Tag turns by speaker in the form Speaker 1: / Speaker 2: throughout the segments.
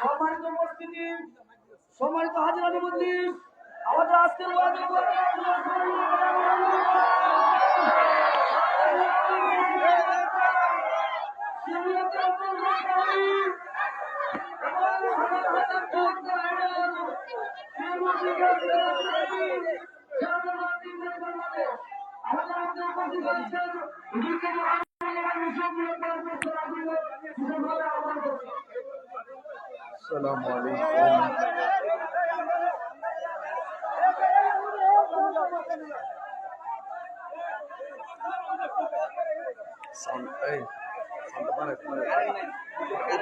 Speaker 1: সম্মানিত উপস্থিতি, সম্মানিত হাজিরানি মজলিস, আমাদের আজকের
Speaker 2: আসসালামু আলাইকুম।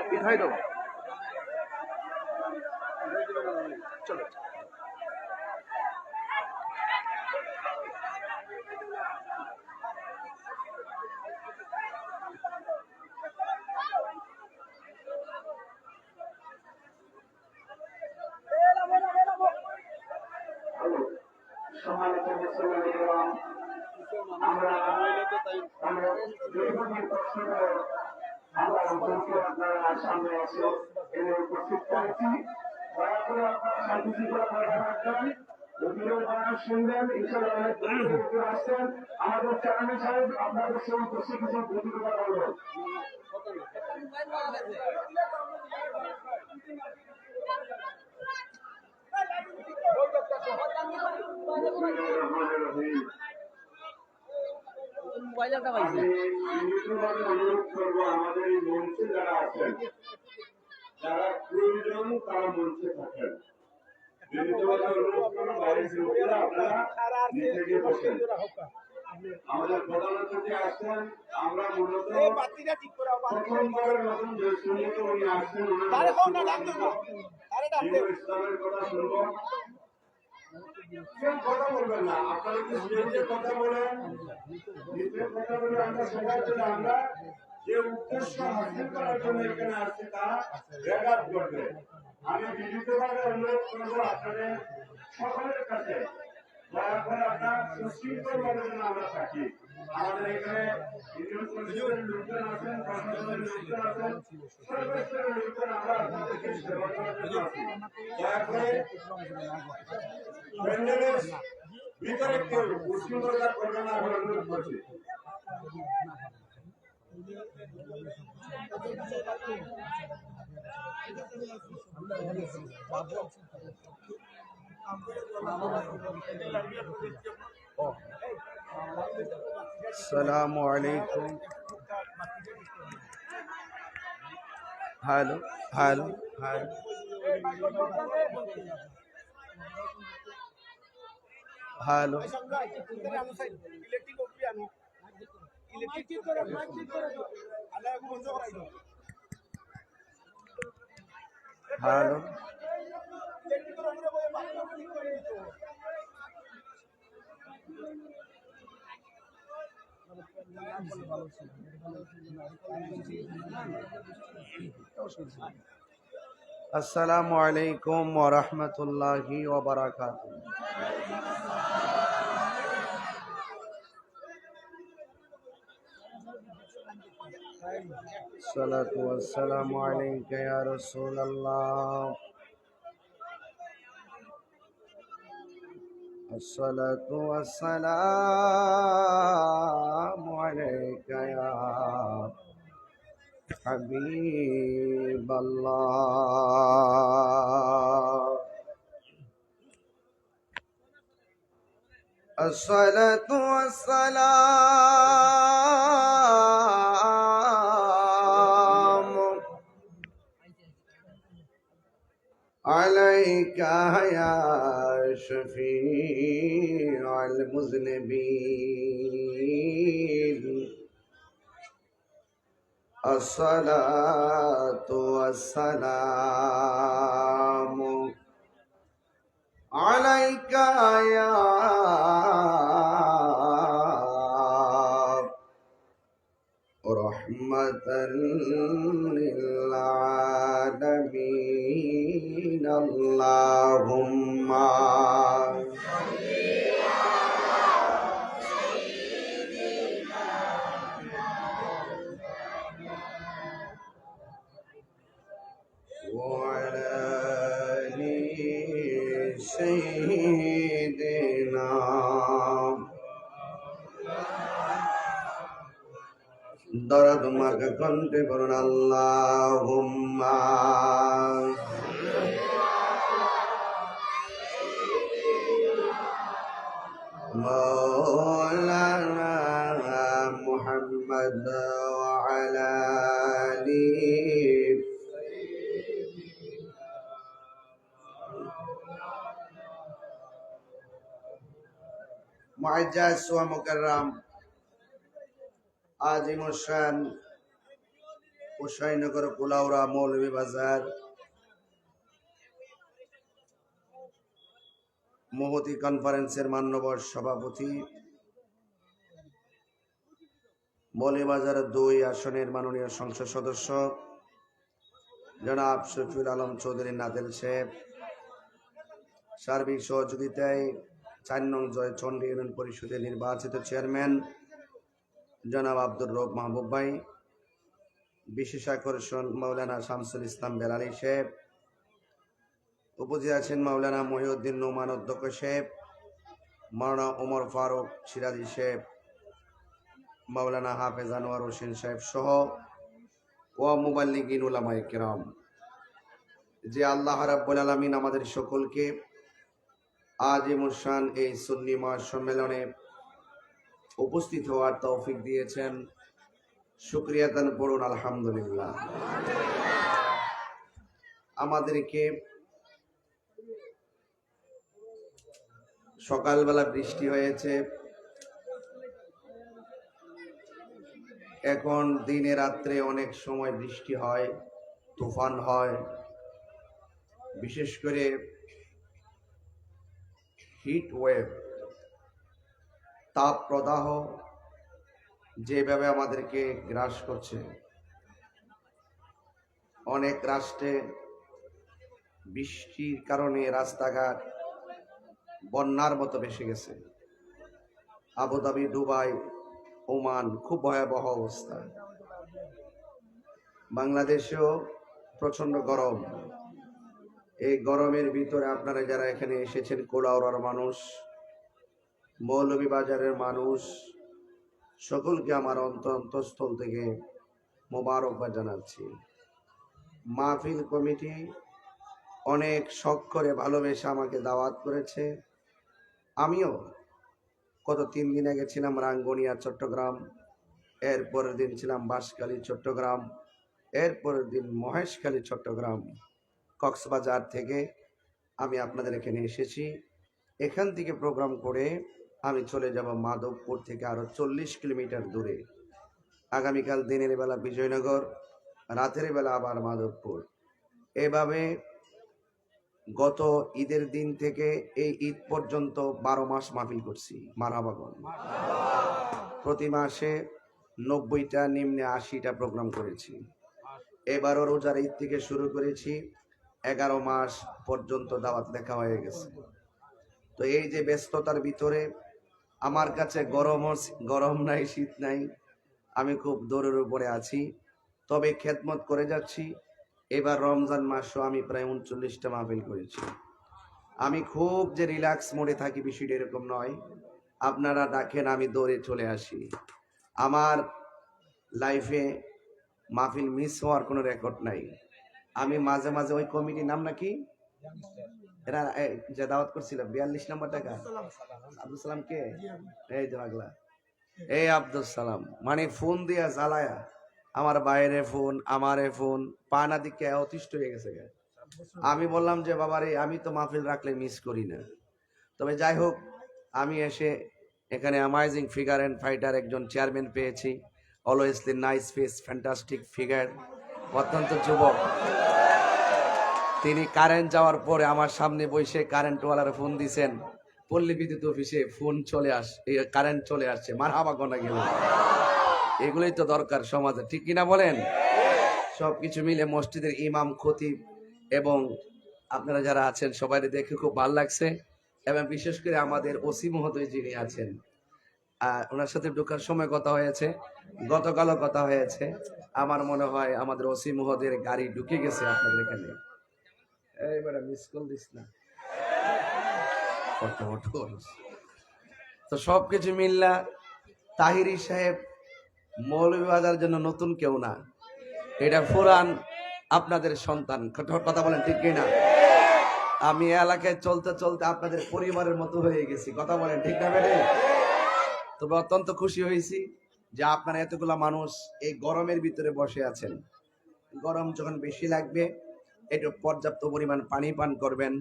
Speaker 2: পিঠাই দাও, চলো।
Speaker 3: সম্মানিত মুসলমান, আমরা আপনারা সামনে এসে এনে উপস্থিত করেছি। দয়া করে আপনারা শান্তিশৃঙ্খলা বজায় রাখবেন। শুনবেন, ইনশাআল্লাহ আসছেন। আমাদের চেয়ারম্যান সাহেব আপনাদের সঙ্গে বসে কিছু প্রতিক্রিয়া করবেন। অনুরোধ করবো আমাদের এই মঞ্চে যারা আছেন, যারা প্রয়োজন তারা মঞ্চে থাকেন। আমাদের প্রধান অতিথি আসছেন, আমরা মূলত প্রথমবারের মতন যে শুনিত উনি আসছেন, ইসলামের কথা শুনবো। কথা বলবেন না, আপনারা কি স্টেজের কথা বলেন, নিজের কথা বলে আমরা সবার জন্য আমরা যে উদ্দেশ্য হাসিল করার জন্য এখানে আসছি তা ব্যাঘাত করবে। আমি বিনীতভাবে অনুরোধ করবো আপনাদের সকলের কাছে, দয়া করে আপনার সুশৃঙ্খল ভাবে যেন আমরা থাকি। আমাদের এখানে ইউনিয়ন পরিষদের লোকজন আছেন, প্রশাসনের লোকজন আছেন, সর্বস্তরের লোকজন, আমরা আপনাদেরকে সেবা করার জন্য আছি। দয়া করে প্যান্ডেলের ভিতরে কেউ উশৃঙ্খলতা করবে না, আমি অনুরোধ করছি।
Speaker 2: আসসালামু আলাইকুম। Hello hello hello, hello. Hello, আসসালামু আলাইকুম ওয়া রাহমাতুল্লাহি ওয়া বারাকাতুহু। সালাতু ওয়াসসালামু আলাইকা ইয়া রাসূলুল্লাহ। আসসালাতু ওয়াসসালামু আলাইকা ইয়া হাবিবাল্লাহ। আসসালাতু ওয়াসসালামু আলাইকা ইয়া শফিউল মুযনিবিন। আসসালাতু ওয়াসসালামু আলাইকা ইয়া রাহমাতাল লিল আলামিন। আল্লাহুম্মা দরদ মার্কা কণ্ঠে বলুন আল্লাহুম্মা মাওলানা মুহাম্মদ ওয়া আলা আলিহি মুআজ্জাজ ওয়া মুকাররম আজিমুল শান কুশাইনগর কুলাউড়া মৌলভী বাজার মহতি কনফারেন্সের মান্যবর সভাপতি, মৌলভীবাজার 2 আসনের মাননীয় সংসদ সদস্য জনাব শফিউল আলম চৌধুরী নাদেল সাহেব, সার্বিক সহযোগিতায় 4 নং জয়চন্ডী ইউনিয়ন পরিষদের নির্বাচিত চেয়ারম্যান জনাব আব্দুর রব মাহবুব ভাই, বিশেষ আকর্ষণ মাওলানা শামসুল ইসলাম বেলালী সাহেব, উপস্থিত আছেন মাওলানা মহিউদ্দিন নোমান অধ্যক্ষ সাহেব, মাওলানা ওমর ফারুক সিরাজি সাহেব, মাওলানা হাফেজ আনোয়ার হোসেন সাহেব সহ ওয়া মুবাল্লিগিন উলামায়ে কিরাম। যে আল্লাহ রাব্বুল আলামিন আমাদের সকলকে আজিমুল শান এই সুন্নি মহাসম্মেলনে উপস্থিত হওয়ার তৌফিক দিয়েছেন, শুকরিয়া দান করুন আলহামদুলিল্লাহ। আমাদেরকে সকালবেলা বৃষ্টি হয়েছে, এখন দিনে রাত্রে অনেক সময় বৃষ্টি হয়, তুফান হয়, বিশেষ করে হিট ওয়েভ তাপ প্রদাহ যেভাবে আমাদেরকে গ্রাস করছে। অনেক রাষ্ট্রে বৃষ্টির কারণে রাস্তাঘাট বন্যার মতো ভেসে গেছে। আবুধাবি, দুবাই, ওমান খুব ভয়াবহ অবস্থা। বাংলাদেশেও প্রচন্ড গরম। এই গরমের ভিতরে আপনারা যারা এখানে এসেছেন, কুলাউড়ার মানুষ, মৌলভীবাজারের মানুষ, সকলকে আমার অন্তঃস্থল থেকে মোবারকবাদ জানাচ্ছি। মাহফিল কমিটি অনেক শখ করে ভালোবেসে আমাকে দাওয়াত করেছে। আমিও গত 3 দিন আগে ছিলাম রাঙ্গুনিয়া চট্টগ্রাম, এরপরের দিন ছিলাম বাঁশখালী চট্টগ্রাম, এরপরের দিন মহেশখালী চট্টগ্রাম। কক্সবাজার থেকে আমি আপনাদের এখানে এসেছি। এখান থেকে প্রোগ্রাম করে আমি চলে যাব মাধবপুর থেকে আরো 40 কিলোমিটার দূরে। আগামীকাল দিনের বেলা বিজয়নগর, রাতের বেলা আবার মাধবপুর। এভাবে গত ঈদের দিন থেকে এই ঈদ পর্যন্ত 12 মাস মাহফিল করছি। মারহাবাগন। প্রতি মাসে 90টা নিম্নে 80টা প্রোগ্রাম করেছি। এবারও রোজার ঈদ থেকে শুরু করেছি, 11 মাস পর্যন্ত দাওয়াত দেখা হয়ে গেছে। তো এই যে ব্যস্ততার ভিতরে আমার কাছে গরম নাই, শীত নাই, আমি খুব দৌড়ের উপরে আছি, তবে খেদমত করে যাচ্ছি। এবার রমজান মাসও আমি প্রায় 39টা মাহফিল করেছি। আমি খুব যে রিল্যাক্স মোডে থাকি বিষয়টা এরকম নয়। আপনারা ডাকেন, আমি দৌড়ে চলে আসি। আমার লাইফে মাহফিল মিস হওয়ার কোনো রেকর্ড নাই। আমি মাঝে মাঝে ওই কমিটির নাম নাকি এরা যে দাওয়াত করছিল 42 নম্বর টাকা আব্দুল সালাম, কে? এই যে পাগলা, এই আব্দুল সালাম, মানে ফোন দিয়া জ্বালায়া আমার বাইরে ফোন, আমারে ফোন, পানা দিকে অতিষ্ঠ হয়ে গেছে। আমি বললাম যে বাবারে, আমি তো মাহফিল রাখলে মিস করি না। তবে যাই হোক, আমি এসে এখানে অ্যামাজিং ফিগার অ্যান্ড ফাইটার একজন চেয়ারম্যান পেয়েছি। অলওয়েজলি নাইস ফেস, ফ্যান্টাস্টিক ফিগার, অত্যন্ত যুবক। তিনি কারেন্ট যাওয়ার পরে আমার সামনে বসে কারেন্টওয়ালার ফোন দিছেন, পল্লী বিদ্যুৎ অফিসে ফোন চলে কারেন্ট চলে আসছে। মারহাবা গোনা গেল। এগুলোই তো দরকার সমাজে, ঠিক কিনা বলেন? সবকিছু মিলে মসজিদের ইমাম, খতিব এবং আপনারা যারা আছেন সবাই দেখে খুব ভালো লাগছে। এবং বিশেষ করে আমাদের ওসি মহোদয় যিনি আছেন, ওনার সাথে ঢোকার সময় কথা হয়েছে, গতকালও কথা হয়েছে। আমার মনে হয় আমাদের ওসি মহোদয়ের গাড়ি ঢুকে গেছে আপনাদের এখানে। এইবারে মিস কল দিস না। তো সবকিছু মিল্লা তাহিরি সাহেব মৌলভীবাজার জন্য নতুন কেউ না, এটা পুরান আপনাদের সন্তান। কথা বলেন ঠিক কিনা? আমি এলাকায় চলতে চলতে আপনাদের পরিবারের মতো হয়ে গেছি। কথা বলেন ঠিক না বেটে? তবে অত্যন্ত খুশি হয়েছি যে আপনারা এতগুলা মানুষ এই গরমের ভিতরে বসে আছেন। গরম যখন বেশি লাগবে একটু পর্যাপ্ত পরিমাণ পানি পান করবেন।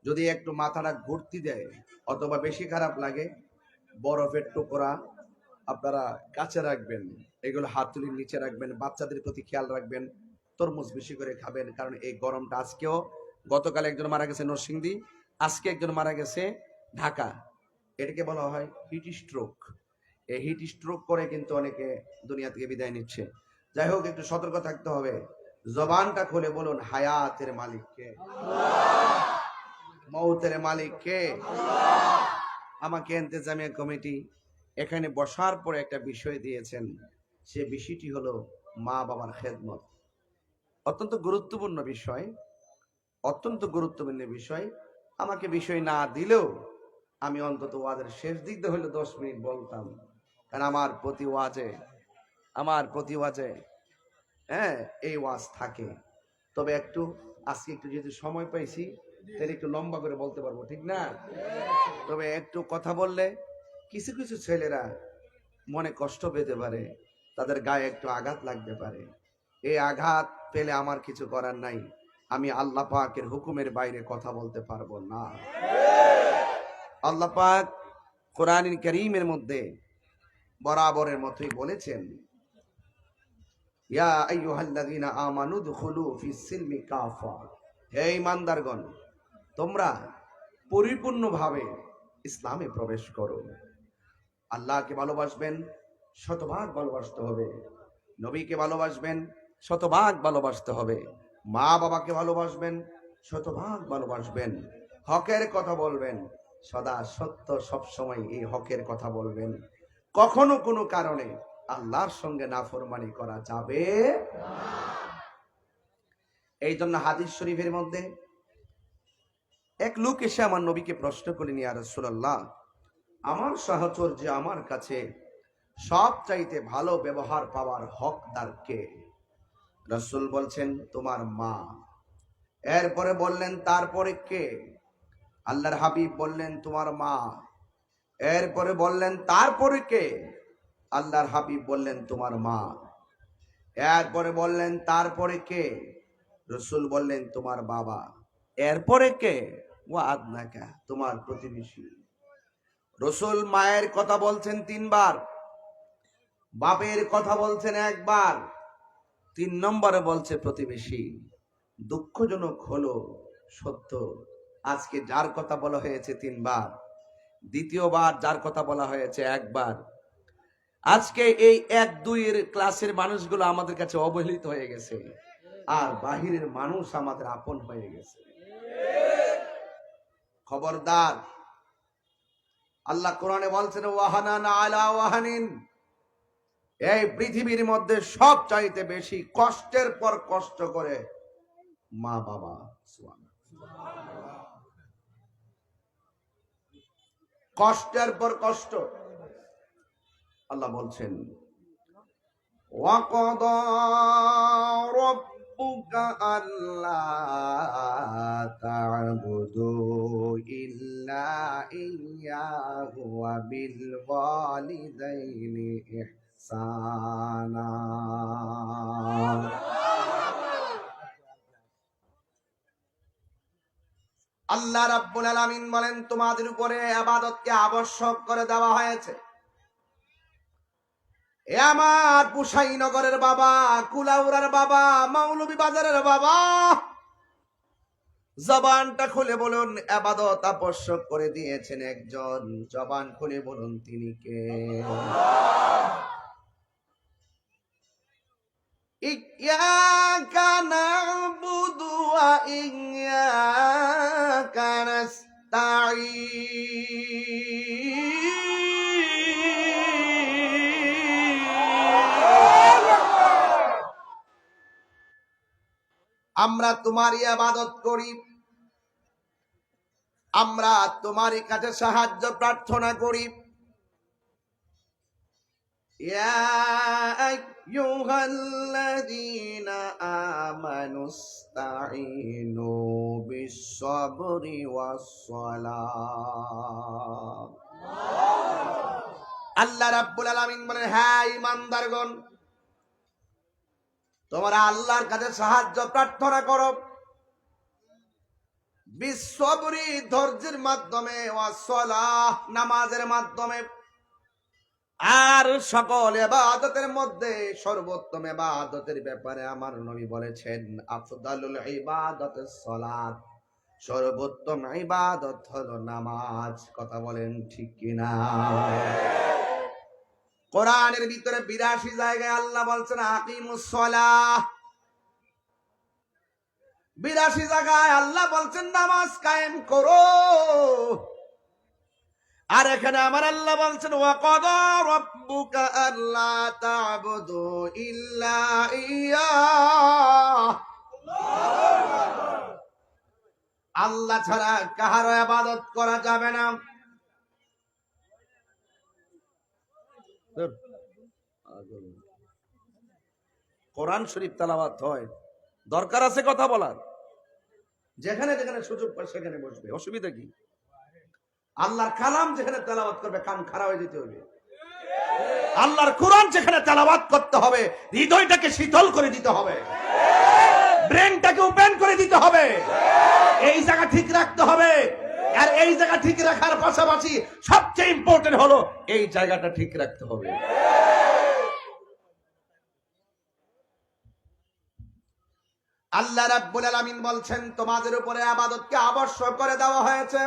Speaker 2: যদি একটু মাথাটা ঘুরতি দেয় অথবা বেশি খারাপ লাগে, বরফের টুকরা আপনারা কাছে রাখবেন, এগুলো হাততুলির নিচে রাখবেন। বাচ্চাদের প্রতি খেয়াল রাখবেন, তরমুজ বেশি করে খাবেন, কারণ এই গরমটা আজকেও, গতকাল একজন মারা গেছে নরসিংদী, আজকে একজন মারা গেছে ঢাকা। এটাকে বলা হয় হিট স্ট্রোক। এই হিট স্ট্রোক করে কিন্তু অনেকে দুনিয়া থেকে বিদায় নিচ্ছে। যাই হোক, একটু সতর্ক থাকতে হবে। জবানটা খুলে বলুন, হায়াতের মালিক কে? মৌতের মালিক কে? আমাকে ইন্তেজামিয়া কমিটি এখানে বসার পরে একটা বিষয় দিয়েছেন, সে বিষয়টি হলো মা বাবার খেদমত। অত্যন্ত গুরুত্বপূর্ণ বিষয়, অত্যন্ত গুরুত্বপূর্ণ বিষয়। আমাকে বিষয় না দিলেও আমি অন্তত ওয়াজের শেষ দিক দিয়ে হলে 10 মিনিট বলতাম, কারণ আমার প্রতি ওয়াজে এই ওয়াজ থাকে। তবে আজকে একটু যেহেতু সময় পাইছি, তাহলে একটু লম্বা করে বলতে পারবো, ঠিক না? তবে একটু কথা বললে কিছু কিছু ছেলেরা মনে কষ্ট পেতে পারে, তাদের গায়ে একটু আঘাত লাগতে পারে। এই আঘাত পেলে আমার কিছু করার নাই, আমি আল্লাহ পাকের হুকুমের বাইরে কথা বলতে পারবো না। আল্লাহ পাক কোরআনুল কারীমের মধ্যে বরাবরের মতোই বলেছেন, ইয়া আইয়ুহাল্লাযীনা আমানু দুখুলু ফিস সিলমি কাফা। হে ঈমানদারগণ, তোমরা পরিপূর্ণভাবে ইসলামে প্রবেশ করো। আল্লাহকে ভালোবাসবেন, শতভাগ ভালোবাসতে হবে। নবীকে ভালোবাসবেন, শতভাগ ভালোবাসতে হবে। মা বাবাকে ভালোবাসবেন, শতভাগ ভালোবাসবেন। হকের কথা বলবেন, সদা সত্য সবসময় এই হকের কথা বলবেন। কখনো কোনো কারণে আল্লাহর সঙ্গে নাফরমানি করা যাবে না। এই জন্য হাদিস শরীফের মধ্যে এক লোক এসে আমার নবীকে প্রশ্ন করলেন, ইয়া রাসূলুল্লাহ, আমার সাহচর যে আমার কাছে সব চাইতে ভালো ব্যবহার পাওয়ার হকদার কে? রাসূল বলছেন, তোমার মা। এরপরে বললেন, তারপরে কে? আল্লাহর হাবিব বললেন, তোমার মা। এরপরে বললেন, তারপরে কে? আল্লাহর হাবিব বললেন, তোমার মা। এরপরে বললেন, তারপরে কে? রাসূল বললেন, তোমার বাবা। এরপরে কে? ওয়া আদনাকা, তোমার প্রতিবেশী। রাসূল মায়ের কথা বলছেন 3 বার, বাপের কথা বলছেন 1 বার, 3 নম্বরে বলছে প্রতিবেশী। দুঃখজনক হলো সত্য, আজকে যার কথা বলা হয়েছে 3 বার, দ্বিতীয়বার যার কথা বলা হয়েছে 1 বার, আজকে এই 1-2 এর ক্লাসের মানুষগুলো আমাদের কাছে অবহেলিত হয়ে গেছে, আর বাহিরের মানুষ আমাদের আপন হয়ে গেছে। খবরদার, আল্লাহ কোরআনে বলছেন, ওয়াহানান আলা ওয়াহানিন। এই পৃথিবীর মধ্যে সব চাইতে বেশি কষ্টের পর কষ্ট করে মা বাবা। কষ্টের পর কষ্ট। আল্লাহ বলছেন, ওয়াকাদা রাব্বুকা আল্লা তা'বুদু ইল্লা ইয়্যাহু ওয়া বিল ওয়ালিদাইনি ইহসানা। আল্লাহ রাব্বুল আলামিন বলেন, তোমাদের উপরে ইবাদতকে আবশ্যক করে দেওয়া হয়েছে। এ আমার পুশাইনগরের বাবা, কুলাউড়ার বাবা, মৌলভীবাজারের বাবা, জবানটা খুলে বলুন, ইবাদত আবশ্যক করে দিয়েছেন একজন। জবান খুলে বলুন, তিনি কে? ইয়্যাকা না'বুদু ওয়া ইয়্যাকা নাস্তাঈন। আমরা তোমারই ইবাদত করি, আমরা তোমারই কাছে সাহায্য প্রার্থনা করি। ইয়া আইয়ুহাল্লাযীনা আমানুস্তাঈনু বিস-সাবরি ওয়াস-সালাহ। আল্লাহ রাব্বুল আলামিন বলেন, হ্যাঁ ঈমানদারগণ, তোমরা আল্লাহর কাছে সাহায্য প্রার্থনা করো বিস-সাবরি, ধৈর্যের মাধ্যমে, ওয়াস-সালাহ, নামাজের মাধ্যমে। আর সকল ইবাদতের মধ্যে সর্বোত্তম ইবাদতের ব্যাপারে আমার নবী বলেছেন, আফদালুল ইবাদাতুস সালাত, সর্বোত্তম ইবাদত হলো নামাজ। কথা বলেন ঠিক কিনা? কোরআনের ভিতরে 82 জায়গায় আল্লাহ বলছেন আকিমুস সালাহ, 82 জায়গায় আল্লাহ বলছেন নামাজ কায়েম করো। আর এখানে আমার আল্লাহ বলছেন ওয়াকাদা রাব্বুকা আল্লা তা'বুদু ইল্লা ইয়্যাহ, আল্লাহ ছাড়া কাহারও ইবাদত করা যাবে না। কোরআন শরীফ তেলাওয়াত হয়, দরকার আছে কথা বলার, যেখানে যেখানে সুযোগ পায় সেখানে বসবে, অসুবিধা কি? আল্লাহর কালাম যেখানে তেলাওয়াত করবে কান খাড়া হয়ে যেতে হবে। আল্লাহর কোরআন যেখানে তেলাওয়াত করতে হবে হৃদয়টাকে শীতল করে দিতে হবে, ব্রেনটাকে ওপেন করে দিতে হবে, এই জায়গা ঠিক রাখতে হবে। আর এই জায়গা ঠিক রাখার পাশাপাশি সবচেয়ে ইম্পর্টেন্ট হলো এই জায়গাটা ঠিক রাখতে হবে। আল্লাহ রাব্বুল আলামিন বলছেন তোমাদের উপরে ইবাদতকে আবশ্যক করে দেওয়া হয়েছে।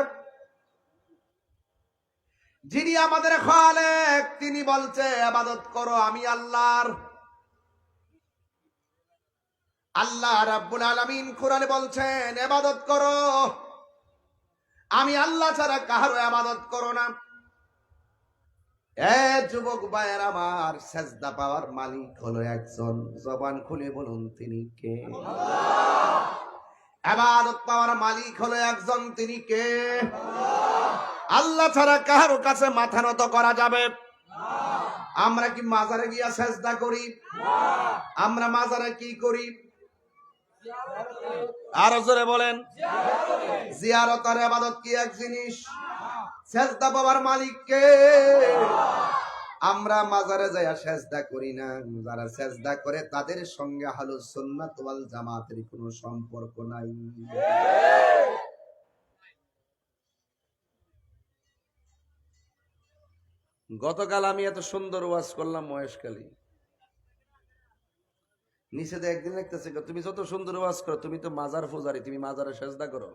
Speaker 2: যিনি আমাদের খালেক তিনি বলছে ইবাদত করো আমি আল্লাহর। আল্লাহ রাব্বুল আলামিন কোরআনে বলছেন ইবাদত করো আমি আল্লাহ ছাড়া কারো ইবাদত করো না। এ যুবক ভাইয়ের আমার, সেজদা পাওয়ার মালিক হলো একজন, জবান খুলে বলুন তিনি কে? আল্লাহ। ইবাদত পাওয়ার মালিক হলো একজন, তিনি কে? আল্লাহ ছাড়া কারো কাছে মাথা নত করা যাবে? আমরা কি মাজারে গিয়া সেজদা করি? আমরা মাজারে কি করি? আরো জোরে বলেন। জিয়ারত আর ইবাদত কি এক জিনিস? সেজদা পাওয়ার মালিক কে? আমরা মাজারে যাইয়া সেজদা করি না। যারা সেজদা করে তাদের সঙ্গে আহলুস সুন্নাত ওয়াল জামাতের কোনো সম্পর্ক নাই। গতকাল আমি এত সুন্দর ওয়াজ করলাম মহেশখালী, নিচে দিয়ে একদিন লিখতেছে তুমি যত সুন্দর ওয়াজ করো তুমি তো মাজার পূজারি, তুমি মাজারে সেজদা করো।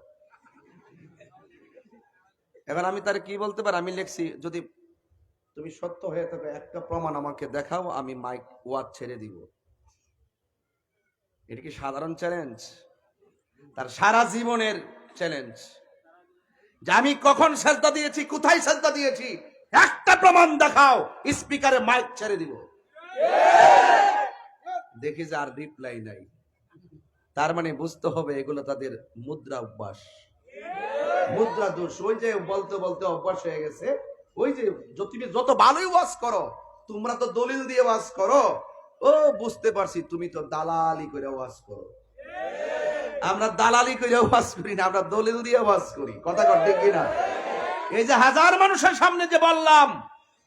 Speaker 2: এবার আমি তার কি বলতে পারি? আমি লিখছি যদি তুমি সত্য হয়ে থাকো একটা প্রমাণ আমাকে দেখাও, আমি মাইক ওয়াজ ছেড়ে দিব। এটা কি সাধারণ চ্যালেঞ্জ? তার সারা জীবনের চ্যালেঞ্জ যে আমি কখন সেজদা দিয়েছি, কোথায় সেজদা দিয়েছি, একটা প্রমাণ দেখাও, স্পিকারে মাইক ছেড়ে দিব। দেখি যে আর রিপ্লাই নাই। তার মানে বুঝতে হবে এগুলো তাদের মুদ্রা অভ্যাস, মুদ্রা দোষ। ওই যে বলতে বলতে অভ্যাস হয়ে গেছে। ওই যে তুমি যত ভালোই ওয়াজ করো, তোমরা তো দলিল দিয়ে ওয়াজ করো। ও বুঝতে পারছি, তুমি তো দালালি করে ওয়াজ করো। আমরা দালালি করে ওয়াজ করি না, আমরা দলিল দিয়ে ওয়াজ করি। কথা কর ঠিক কিনা? এই যে হাজার মানুষের সামনে যে বললাম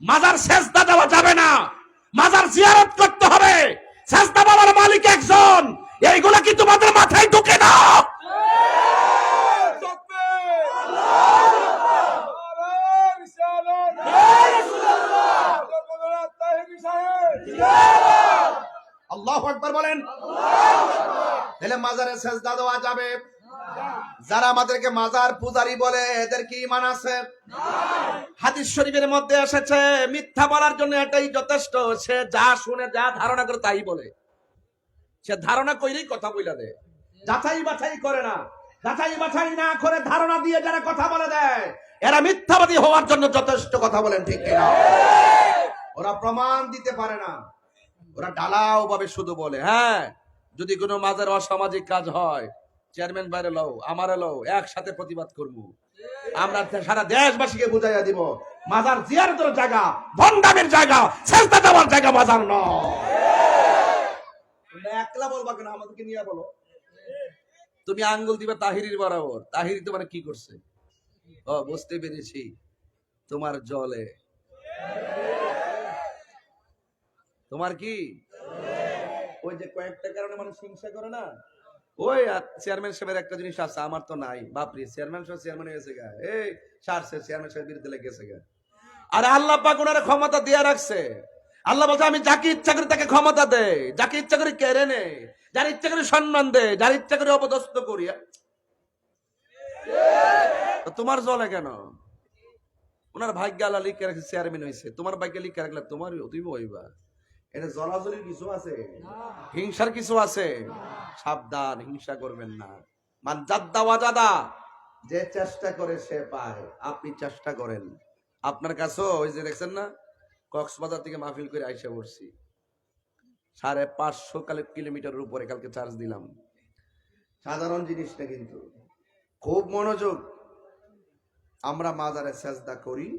Speaker 2: মাজার সেজদা দেওয়া যাবে না, মাজার জিয়ারত করতে হবে, সেজদা বাবার মালিক একজন, এইগুলা কি তোমাদের মাথায় ঢুকে না? আল্লাহু আকবার বলেন। তাহলে মাজারে সেজদা দেওয়া যাবে? যারা আমাদেরকে মাজার পূজারি বলে এদের কি ঈমান আছে? হাদিস শরীফের মধ্যে এসেছে মিথ্যা বলার জন্য এটাই যথেষ্ট, সে যা শুনে যা ধারণা করে তাই বলে। সে ধারণা কইলেই কথা বইলা দেয়, যাচাই বাছাই করে না। যাচাই বাছাই না করে ধারণা দিয়ে যারা কথা বলে দেয় এরা মিথ্যাবাদী হওয়ার জন্য যথেষ্ট। কথা বলেন ঠিক কিনা? ওরা প্রমাণ দিতে পারে না, ওরা ঢালাও ভাবে শুধু বলে। হ্যাঁ, যদি কোনো মাজার অসামাজিক কাজ হয় চেয়ারম্যান বাইরে লও, আমারে লও, একসাথে প্রতিবাদ করবো। আমরা সারা দেশবাসীকে বুঝাইয়া দিব মাজার জিয়ারতের জায়গা, ভণ্ডামের জায়গা, সেজদা দেওয়ার জায়গা মাজার নয়। একলা বলবা কেন, আমাদেরকে নিয়ে বলো। তুমি আঙ্গুল দিবা তাহিরির বরাবর, তাহিরি তোমার কি করছে? ও বুঝতে পেরেছি, তোমার জলে, তোমার কি ওই যে কয়েকটা কারণে মানুষ হিংসা করে না, ওই চেয়ারম্যান সাহেবের একটা জিনিস আছে, আমার তো নাই। বাপরে, চেয়ারম্যান সাহেব চেয়ারম্যান হয়েছে গা, এই সারছে চেয়ারম্যান সাহেব বিরুদ্ধে লেগেছে গা। আরে আল্লাহ পাক ওনার ক্ষমতা দিয়ে রাখছে। আল্লাহ বলছে আমি যাকে ইচ্ছা করি তাকে ক্ষমতা দেয়, যাকে ইচ্ছা করি কেড়ে নেয়, যার ইচ্ছা করে সম্মান দেয়, যার ইচ্ছা করে অপদস্থ করি। তো তোমার জলে কেন? ওনার ভাগ্য আল্লাহ লিখে রাখছে চেয়ারম্যান হয়েছে, তোমার ভাগ্যে লিখে রাখলে তোমার তুমি হইবা। এটা জলাজলির কিছু আছে, হিংসার কিছু আছে। সাবধান, হিংসা করবেন না। মান জাদ্দা ওয়াজাদা, যে চেষ্টা করে সে পায়। আপনি চেষ্টা করেন। আপনার কাছেও ওই যে দেখছেন না, কক্সবাজার থেকে মাহফিল করে আইসা পড়ছি, 550 কিলোমিটারের উপরে কালকে চার্জ দিলাম। সাধারণ জিনিসটা কিন্তু খুব মনোযোগ। আমরা মাজারে সেজদা করি,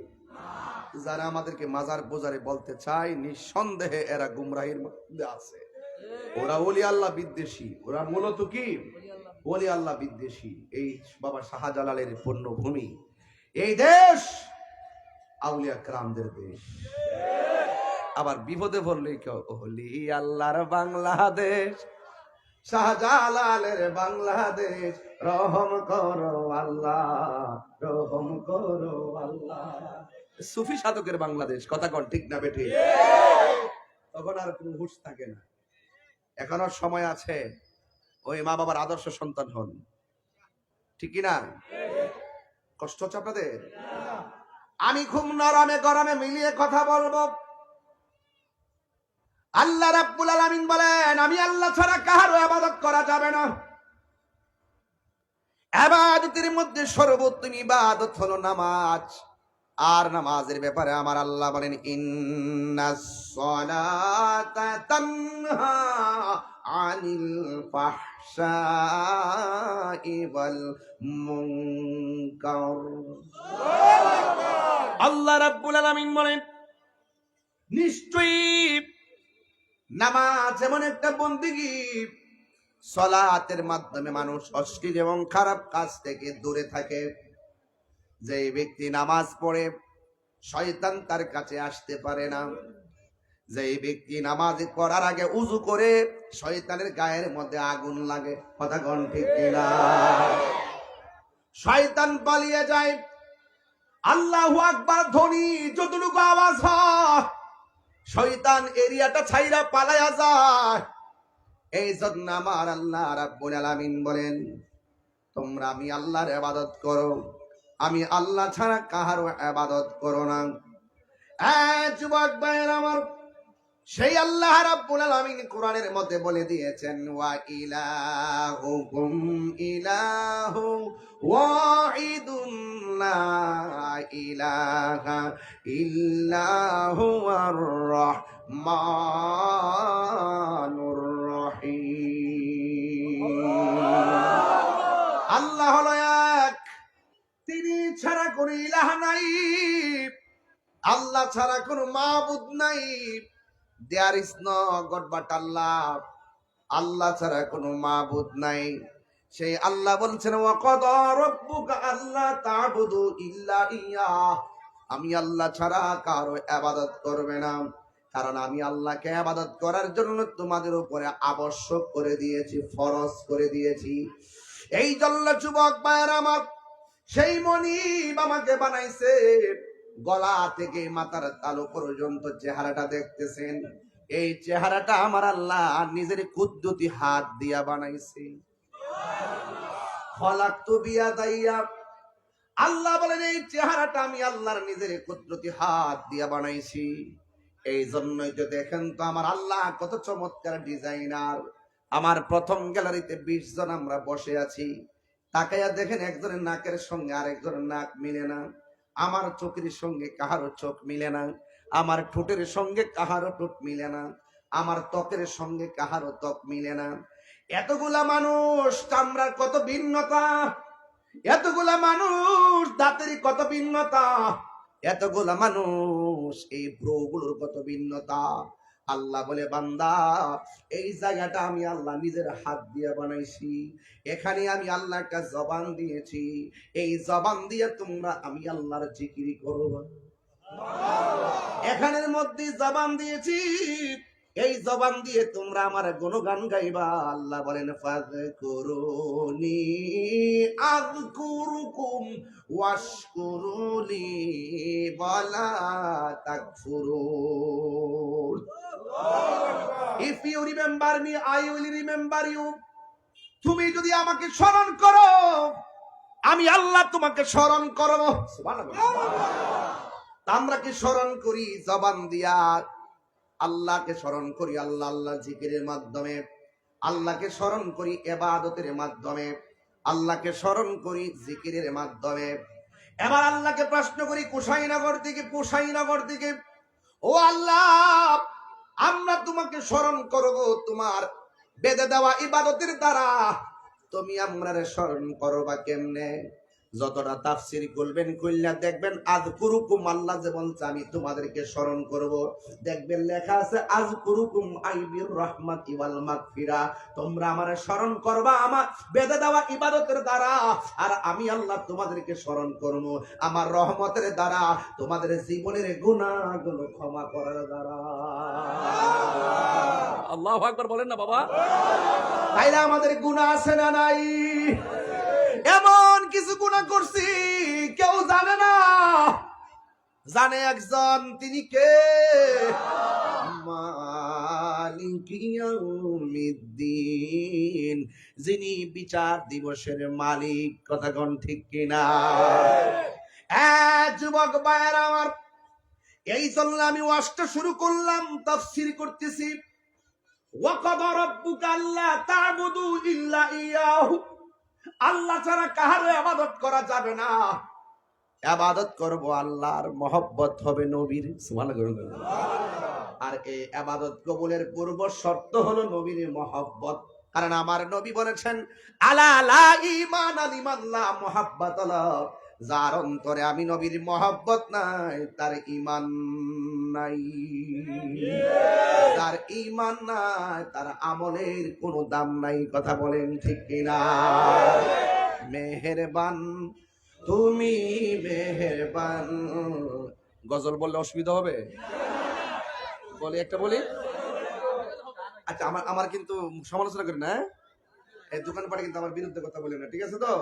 Speaker 2: যারা আমাদেরকে মাজার বোজারে বলতে চায় নিঃসন্দেহে এরা গুমরাহির মধ্যে আছে। ওরা ওলি আল্লাহ বিদ্বেষী, ওরা মূলত কি ওলি আল্লাহ বিদ্বেষী। এই বাবা শাহজালালের পূর্ণভূমি এই দেশ আউলিয়া کرامদের দেশ। আবার বিপদে পড়লে কেউ ওলি আল্লাহর বাংলাদেশ, শাহজালালের বাংলাদেশ, রহম করো আল্লাহ, রহম করো আল্লাহ। সুফি সাধকের বাংলাদেশ, কথা কন ঠিক না বেঠিক? তখন আর কোনো হুঁশ থাকে না। এখনো সময় আছে, ওই মা বাবার আদর্শ সন্তান হন, ঠিক কি না? কষ্ট হচ্ছে আপনাদের? আমি খুব নরমে গরমে মিলিয়ে কথা বলবো। আল্লাহ রাব্বুল আলামিন বলেন, আমি আল্লাহ ছাড়া কারো ইবাদত করা যাবে না। ইবাদতের মধ্যে সর্বোত্তম ইবাদত হলো নামাজ। আর নামাজের ব্যাপারে আমার আল্লাহ বলেন, ইন্নাস সালাতা তানহা আনিল ফাহশাই ওয়াল মুনকার। আল্লাহ রাব্বুল আলামিন বলেন, নিশ্চয়ই নামাজ এমন একটা বন্দেগী, সালাতের মাধ্যমে মানুষ অশ্লীল এবং খারাপ কাজ থেকে দূরে থাকে। যে ব্যক্তি নামাজ পড়ে শয়তান তার কাছে আসতে পারে না। যে ব্যক্তি নামাজ পড়ার আগে উযু করে শয়তানের গায়ের মধ্যে আগুন লাগে, কথা কোন ঠিক কিনা? শয়তান পালিয়ে যায়। আল্লাহু আকবার ধ্বনি যতটুকু আওয়াজ হয়, শয়তান এরিয়াটা ছাইরা পালায়া যায়। এই জন্য আমার আল্লাহ রাব্বুল আলামিন বলেন, তোমরা আমি আল্লাহর ইবাদত করো, আমি আল্লাহ ছাড়া কাহারও ইবাদত করো না। যুবক ভাইয়ের আমার, সেই আল্লাহ রাব্বুল আলামিন কোরআনের মধ্যে বলে দিয়েছেন, ওয়া ইলাহুকুম ইলাহু ওয়াহিদুন লা ইলাহা ইল্লা হুয়ার রহমানুর রহিম। আল্লাহ হলো এক, তিনি ছাড়া কোনো ইলাহ নাই, আল্লাহ ছাড়া কোনো মাবুদ নাই। There is no God but Allah. আল্লাহ ছাড়া কোনো মাবুদ নাই। সেই আল্লাহ বলছেন, ওয়া কাদা রাব্বুকা আল্লা তা'বুদু ইল্লা ইয়্যাহ, আমি আল্লাহ ছাড়া কারো ইবাদত করবে না, কারণ আমি আল্লাহকে ইবাদত করার জন্য তোমাদের উপরে আবশ্যক করে দিয়েছি, ফরজ করে দিয়েছি। এই জন্য যুবক ভাইয়েরা আমার, সেই মনিব আমাকে বানাইছে, গলা থেকে মাথার তালু পর্যন্ত চেহারাটা দেখতেছেন, এই চেহারাটা আমার আল্লাহ নিজের কুদরতি হাত দিয়া বানাইছে। খলাকতু বিয়াদাইয়া, আল্লাহ বলেন এই চেহারাটা আমি আল্লাহর নিজের কুদরতি হাত দিয়া বানাইছি। এই জন্যই তো দেখেন তো আমার আল্লাহ কত চমৎকার ডিজাইনার। আমার প্রথম গ্যালারিতে 20 জন আমরা বসে আছি, তাকাইয়া দেখেন একজনের নাকের সঙ্গে আরেকজনের নাক মিলে না, আমার চোখের সঙ্গে কাহারও চোখ মিলে না, আমার ঠোঁটের সঙ্গে কাহারও ঠোঁট মিলে না, আমার ত্বকের সঙ্গে কাহারও ত্বক মিলে না। এতগুলা মানুষ চামড়ার কত ভিন্নতা, এতগুলা মানুষ দাঁতের কত ভিন্নতা, এতগুলা মানুষ এই ব্রোগুলোর কত ভিন্নতা। আল্লাহ বলে বান্দা এই জায়গাটা আমি আল্লাহ নিজের হাত দিয়ে বানাইছি, এখানে আমি আল্লাহ একটা জবান দিয়েছি, এই জবান দিয়ে তোমরা আমি আল্লাহর জিকির করো। এখানের মধ্যে জবান দিয়েছি, এই জবান দিয়ে তোমরা আমার গুণগান গাইবা। আল্লাহ বলেন ফাযকুরুনি আযকুরুকুম ওয়াশকুরুলি ওয়ালা তাকফুরুন। If you remember me, I will remember you. তুমি যদি আমাকে স্মরণ করো, আমি আল্লাহ তোমাকে স্মরণ করব। সুবহানাল্লাহ। আমরা কি স্মরণ করি জবান দিয়া, আল্লাহকে স্মরণ করি আল্লাহ আল্লাহ জিকিরের মাধ্যমে, আল্লাহকে স্মরণ করি ইবাদতের মাধ্যমে, আল্লাহকে স্মরণ করি জিকিরের মাধ্যমে। এবার আল্লাহকে প্রশ্ন করি কুশাইনগর থেকে, ও আল্লাহ, আমরা তোমাকে স্মরণ করব তোমার বেদে দেওয়া ইবাদতের দ্বারা, তুমি আমরারে স্মরণ করবা কেমনে? যতটা তাফসীর করবেন কইলা দেখবেন আযকুরুকুম, আল্লাহ যে বলছে আমি তোমাদেরকে স্মরণ করব, দেখবেন লেখা আছে আযকুরুকুম আইবির রাহমাতি ওয়াল মাগফিরা, তোমরা আমারে স্মরণ করবা আমার বেদে দেওয়া ইবাদতের দ্বারা, আর আমি আল্লাহ তোমাদেরকে স্মরণ করব আমার রহমতের দ্বারা, তোমাদের জীবনের গুনাহগুলো ক্ষমা করার দ্বারা।
Speaker 1: আল্লাহু আকবার বলেন না বাবা।
Speaker 2: তাইলে আমাদের গুনাহ আছে না নাই? এমন কিছু গুনাহ করছি কেউ জানে না, জানে একজন, তিনি কে? মালিক ইয়াউমিদ্দিন, যিনি বিচার দিবসের মালিক। কথা কোন ঠিক কিনা? যুবক ভাইয়েরা আমার, এই জন্য আমি ওয়াজটা শুরু করলাম, তাফসীর করতেছি। ওয়াকাদা রাব্বুকা আল্লা তা'বুদু ইল্লা ইয়াহু, আল্লাহ ছাড়া কাহারও ইবাদত করা যাবে না। ইবাদত করব আল্লাহর, মহব্বত হবে নবীর। সুবহানাল্লাহ। আর এই ইবাদত কবুলের পূর্ব শর্ত হলো নবীর মহব্বত। কারণ আমার নবী বলেছেন আলা লা ঈমান লিমান লা মুহাব্বাত লাহ, যার অন্তরে আমি নবীর মহব্বত নাই তার ঈমান নাই, যার ঈমান নাই তার আমলের কোনো দাম নাই। কথা বলেন ঠিক কিনা? মেহেরবান তুমি মেহেরবান। গজল বললে অসুবিধা হবে? বলি একটা বলি। আচ্ছা, আমার কিন্তু সমালোচনা করি না, এই দোকানপাটে কিন্তু আমার বিরুদ্ধে কথা বলি না, ঠিক আছে তো?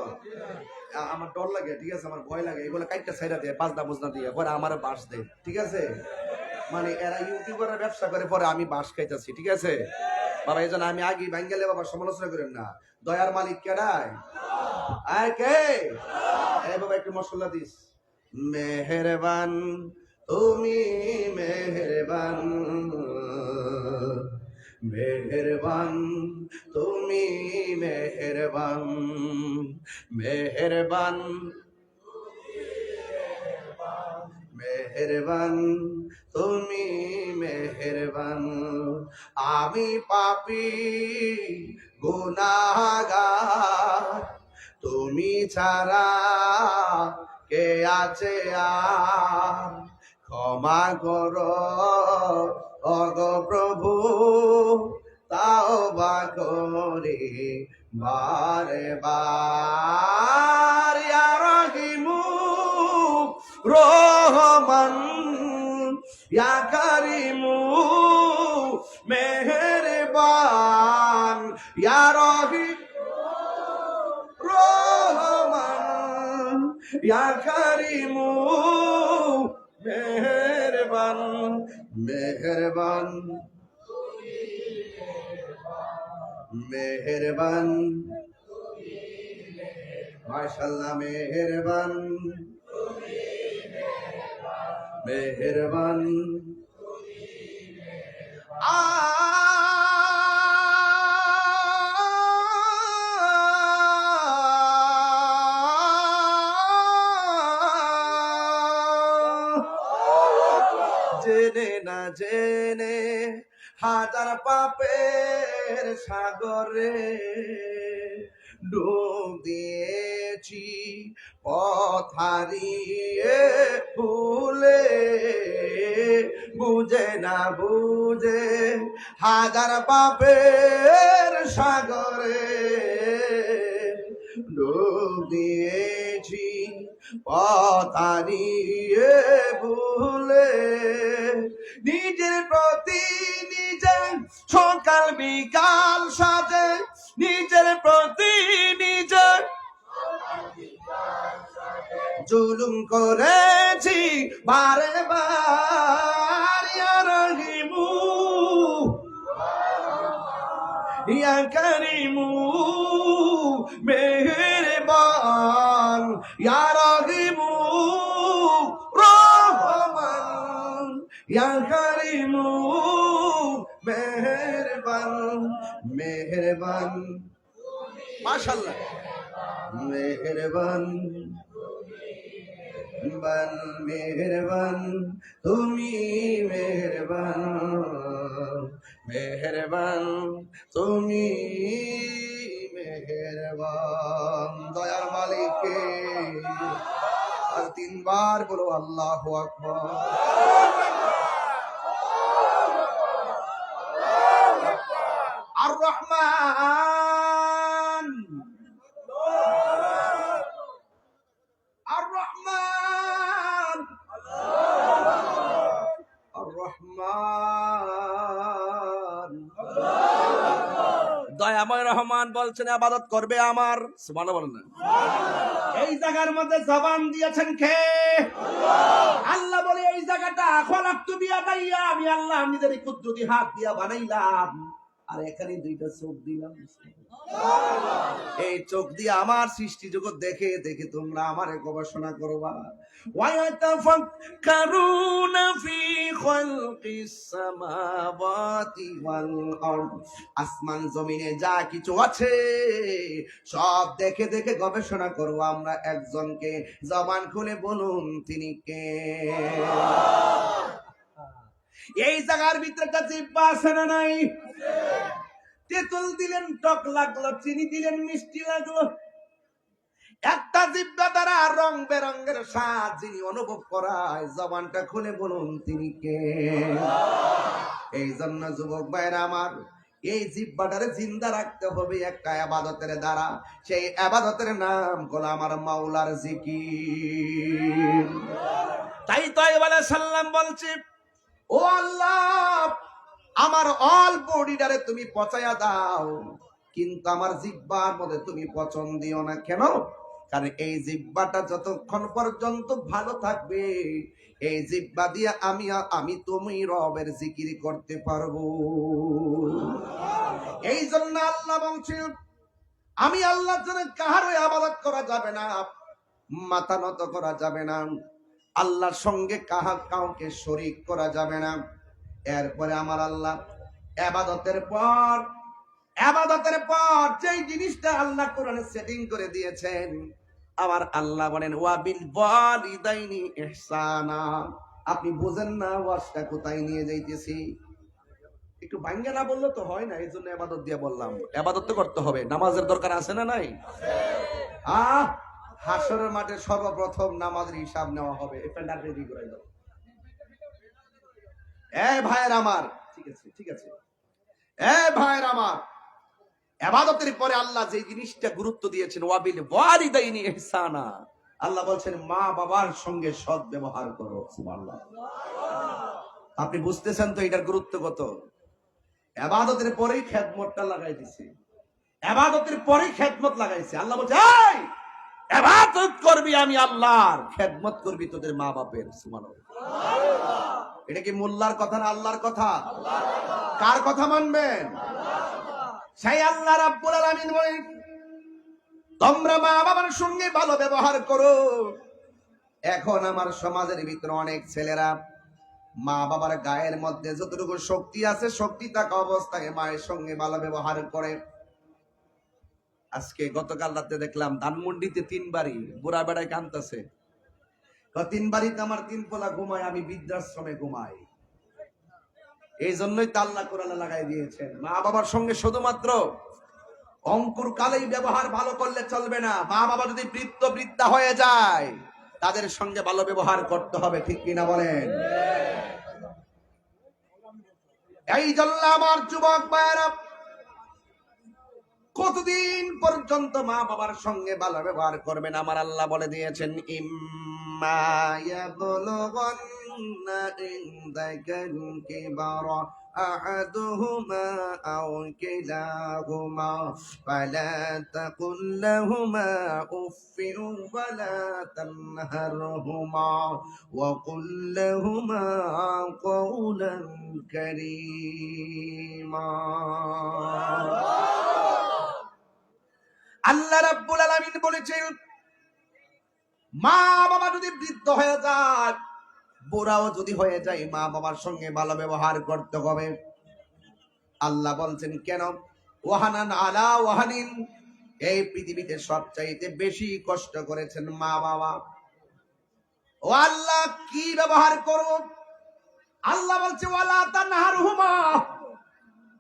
Speaker 2: আমার ডর লাগে, ঠিক আছে, আমার ভয় লাগে, এগুলো কাইটটা ছাইড়া দিয়ে বাজনা বুজনা দিয়ে পরে আমার বাস দেয়, ঠিক আছে? মানে এরা ইউটিউবাররা ব্যবসা করে, পরে আমি বাস খাইতেছি, ঠিক আছে বাবা? এই জন্য আমি আগে বাঙ্গালে বাবা সমালোচনা করেন না। দয়ার মালিক কেডায়? আয় কে? এই বাবা একটু মশলা দিস। মেহেরবান তুমি মেহেরবান, মেহেরবান তুমি মেহেরবান, মেহেরবান মেহেরবান তুমি মেহেরবান। আমি পাপী গুনাহগার, তুমি ছাড়া কে আছে আর? ক্ষমা করো ওগো প্রভু, তাওবা করি বারে বার। ইয়া রহিমু রহমান, ইয়া কারিমু মেহেরবান, ইয়া রহিম রহমান, ইয়া কারিমু মেহেরবান, মেহেরবান মেহেরবান, মাশাআল্লাহ মেহেরবান, মেহেরবান। জেনে না জেনে হাজার পাপের সাগরে ডুব দিয়েছি পথ হারিয়ে ভুলে, বুঝে না বুঝে হাজার পাপের সাগরে ডুব দিয়েছি পথ হারিয়ে ভুলে, নিজের প্রতি নিজে সকাল বিকাল সাজে, নিজের প্রতি নিজে জুলুম করেছি বারে বার, ইয়া রহিমু ইয়া করিমু মেহেরবান, ইয়া রহিমু রহমান, ইয়া করিমু মেহেরবান, মেহেরবান মাশাআল্লাহ, মেহেরবান বন মেহেরবান, তুমি মেহেরবান, মেহেরবান তুমি মেহেরবান। দয়ার মালিককে আর তিনবার বলো আল্লাহু আকবার। আর রহমান, আর রহমান, আর রহমান,
Speaker 1: দয়াময় রহমান বলছেন ইবাদত করবে আমার, সুবহানাল্লাহ বলেন না।
Speaker 2: এই জায়গার মধ্যে জবান দিয়েছেন কে? আল্লাহ বলে এই জায়গাটা খলাকতু বিয়াদাইয়া, আমি আল্লাহ নিজের কুদরতি হাত দিয়া বানাইলাম, আর এখানে দুইটা চোখ দিলাম। এই চোখ দিয়ে আমার সৃষ্টি জগৎ দেখে দেখে তোমরা আমারে গবেষণা করবা। ওয়ায়াতাফাক্কারুনা ফি খালকিস সামাওয়াতি ওয়াল আরদ, আসমান জমিনে যা কিছু আছে সব দেখে দেখে গবেষণা করব আমরা একজনকে। জবান খুলে বলুন তিনি কে? এই জায়গার ভিতরে একটা জিহ্বা আছে না নাই? তেঁতুল দিলেন টক লাগলো, চিনি দিলেন মিষ্টি লাগলো। একটা জিহ্বা দ্বারা রং বেরঙের স্বাদ যিনি অনুভব করায়, জবানটা খুলে বলুন তিনি কে? এই জন্য যুবক ভাইরা আমার, এই জিহ্বাটারে জিন্দা রাখতে হবে একটা ইবাদতের দ্বারা। সেই ইবাদতের নাম হলো আমার মাওলার জিকির। তাই তো আলাইহিস সালাম বলছে, ও আল্লাহ আমার অল বডিটারে তুমি পচাইয়া দাও, কিন্তু আমার জিহ্বার মধ্যে তুমি পচন দিও না। কেন? কারণ এই জিহ্বাটা যতক্ষণ পর্যন্ত ভালো থাকবে, এই জিহ্বা দিয়ে আমি তুমি রবের জিকির করতে পারবো। এই জন্য আল্লাহ বলছেন, আমি আল্লাহর জন্য কাহারও ইবাদত করা যাবে না, মাথা নত করা যাবে না, আল্লাহর সঙ্গে কাউকে শরীক করা যাবে না। এরপরে আমার আল্লাহ ইবাদতের পর যেই জিনিসটা আল্লাহ কোরআনে সেটিং করে দিয়েছেন, আমার আল্লাহ বলেন ওয়াবিল ওয়ালিদাইনি ইহসানা। আপনি বুঝেন না ওয়াজটা কোথায় নিয়ে যাইতেছি? একটু ভাঙ্গা না বললে তো হয় না, এই জন্য ইবাদত দিয়ে বললাম। ইবাদত তো করতে হবে, নামাজের দরকার আছে না নাই? হাসরের মাঠে সর্বপ্রথম নামাজের হিসাব নেওয়া হবে। এফএনআর রেডি করে দাও। ভাইয়ের আমার, ঠিক আছে ঠিক আছে, ভাইয়ের আমার, ইবাদতের পরে আল্লাহ যে জিনিসটা গুরুত্ব দিয়েছেন, ওয়াবিল ওয়ালিদাইনি ইহসানা, আল্লাহ বলছেন মা বাবার সঙ্গে সৎ ব্যবহার করো। সুবহানাল্লাহ। আপনি বুঝতেছেন তো এটার গুরুত্ব কত? ইবাদতের পরেই খেদমতটা লাগাই দিছে, ইবাদতের পরেই খেদমত লাগাইছে। আল্লাহ বলছে এই ইবাদত করবি আমি আল্লাহর, খেদমত করবি তোদের মা বাপের। সুবহানাল্লাহ। এটা কি মোল্লার কথা না আল্লাহর কথা? কার কথা মানবেন? সেই আল্লাহ রাব্বুল আলামিন বলেন তোমরা মা বাবার সঙ্গে ভালো ব্যবহার করো। এখন আমার সমাজের ভিতরে অনেক ছেলেরা মা বাবার গায়ের মধ্যে যতটুকু শক্তি আছে, শক্তি থাকা অবস্থায় মায়ের সঙ্গে ভালো ব্যবহার করে। আজকে গতকাল রাতে দেখলাম ধানমন্ডিতে 3 বাড়ি বুড়া বেড়ায় কাঁদতেছে। 3 বাড়িতে আমার 3 পোলা ঘুমায়, আমি বৃদ্ধাশ্রমে ঘুমাই। এই জন্যই তো আল্লাহ কোরআনে লাগাই দিয়েছেন মা বাবার সঙ্গে শুধুমাত্র
Speaker 1: অঙ্কুর কালেই ব্যবহার ভালো করলে চলবে না। মা বাবা যদি বৃদ্ধ বৃদ্ধা হয়ে যায়, তাদের সঙ্গে ভালো ব্যবহার করতে হবে, ঠিক কিনা বলেন? এই জন্য আমার যুবক ভাইয়েরা, কতদিন পর্যন্ত মা বাবার সঙ্গে ভালো ব্যবহার করবেন? আমার আল্লাহ বলে দিয়েছেন, ইম্মা ইয়াবলুগান্না ইনদাকাল কিবারা আহাদুহুমা আও কিলাহুমা ফালা তাকুল লাহুমা উফফিন ওয়ালা তানহারহুমা ওয়া কুল লাহুমা কাওলান কারীমা। আল্লাহ রাব্বুল আলামিন বলেছেন, মা বাবা যদি বৃদ্ধ হয়ে যায়, বুড়াও যদি হয়ে যায়, মা বাবার সঙ্গে ভালো ব্যবহার করতে হবে। আল্লাহ বলছেন কেন? ওয়াহানান আলা ওয়াহানিন, এই পৃথিবীতে সবচাইতে বেশি কষ্ট করেছেন মা বাবা। ও আল্লাহ, কি ব্যবহার করব? আল্লাহ বলছে ওয়ালা তানহারহুমা,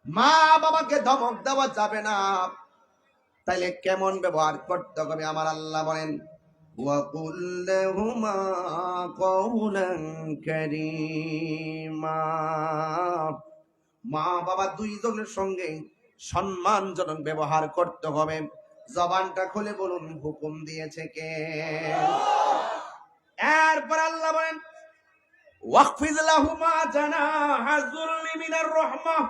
Speaker 1: মা বাবাকে ধমক দেওয়া যাবে না। তাইলে কেমন ব্যবহার করতে হবে? আমার আল্লাহ বলেন, ওয়া কুল লাহুমা কাওলান কারীমা, মা বাবা দুইজনের সঙ্গে সম্মানজনক ব্যবহার করতে হবে। জবানটা খুলে বলুন, হুকুম দিয়েছে কে? এরপর আল্লাহ বলেন, ওয়াকফিজ লাহুমা জানাহা যুল্লি মিনার রাহমাহ,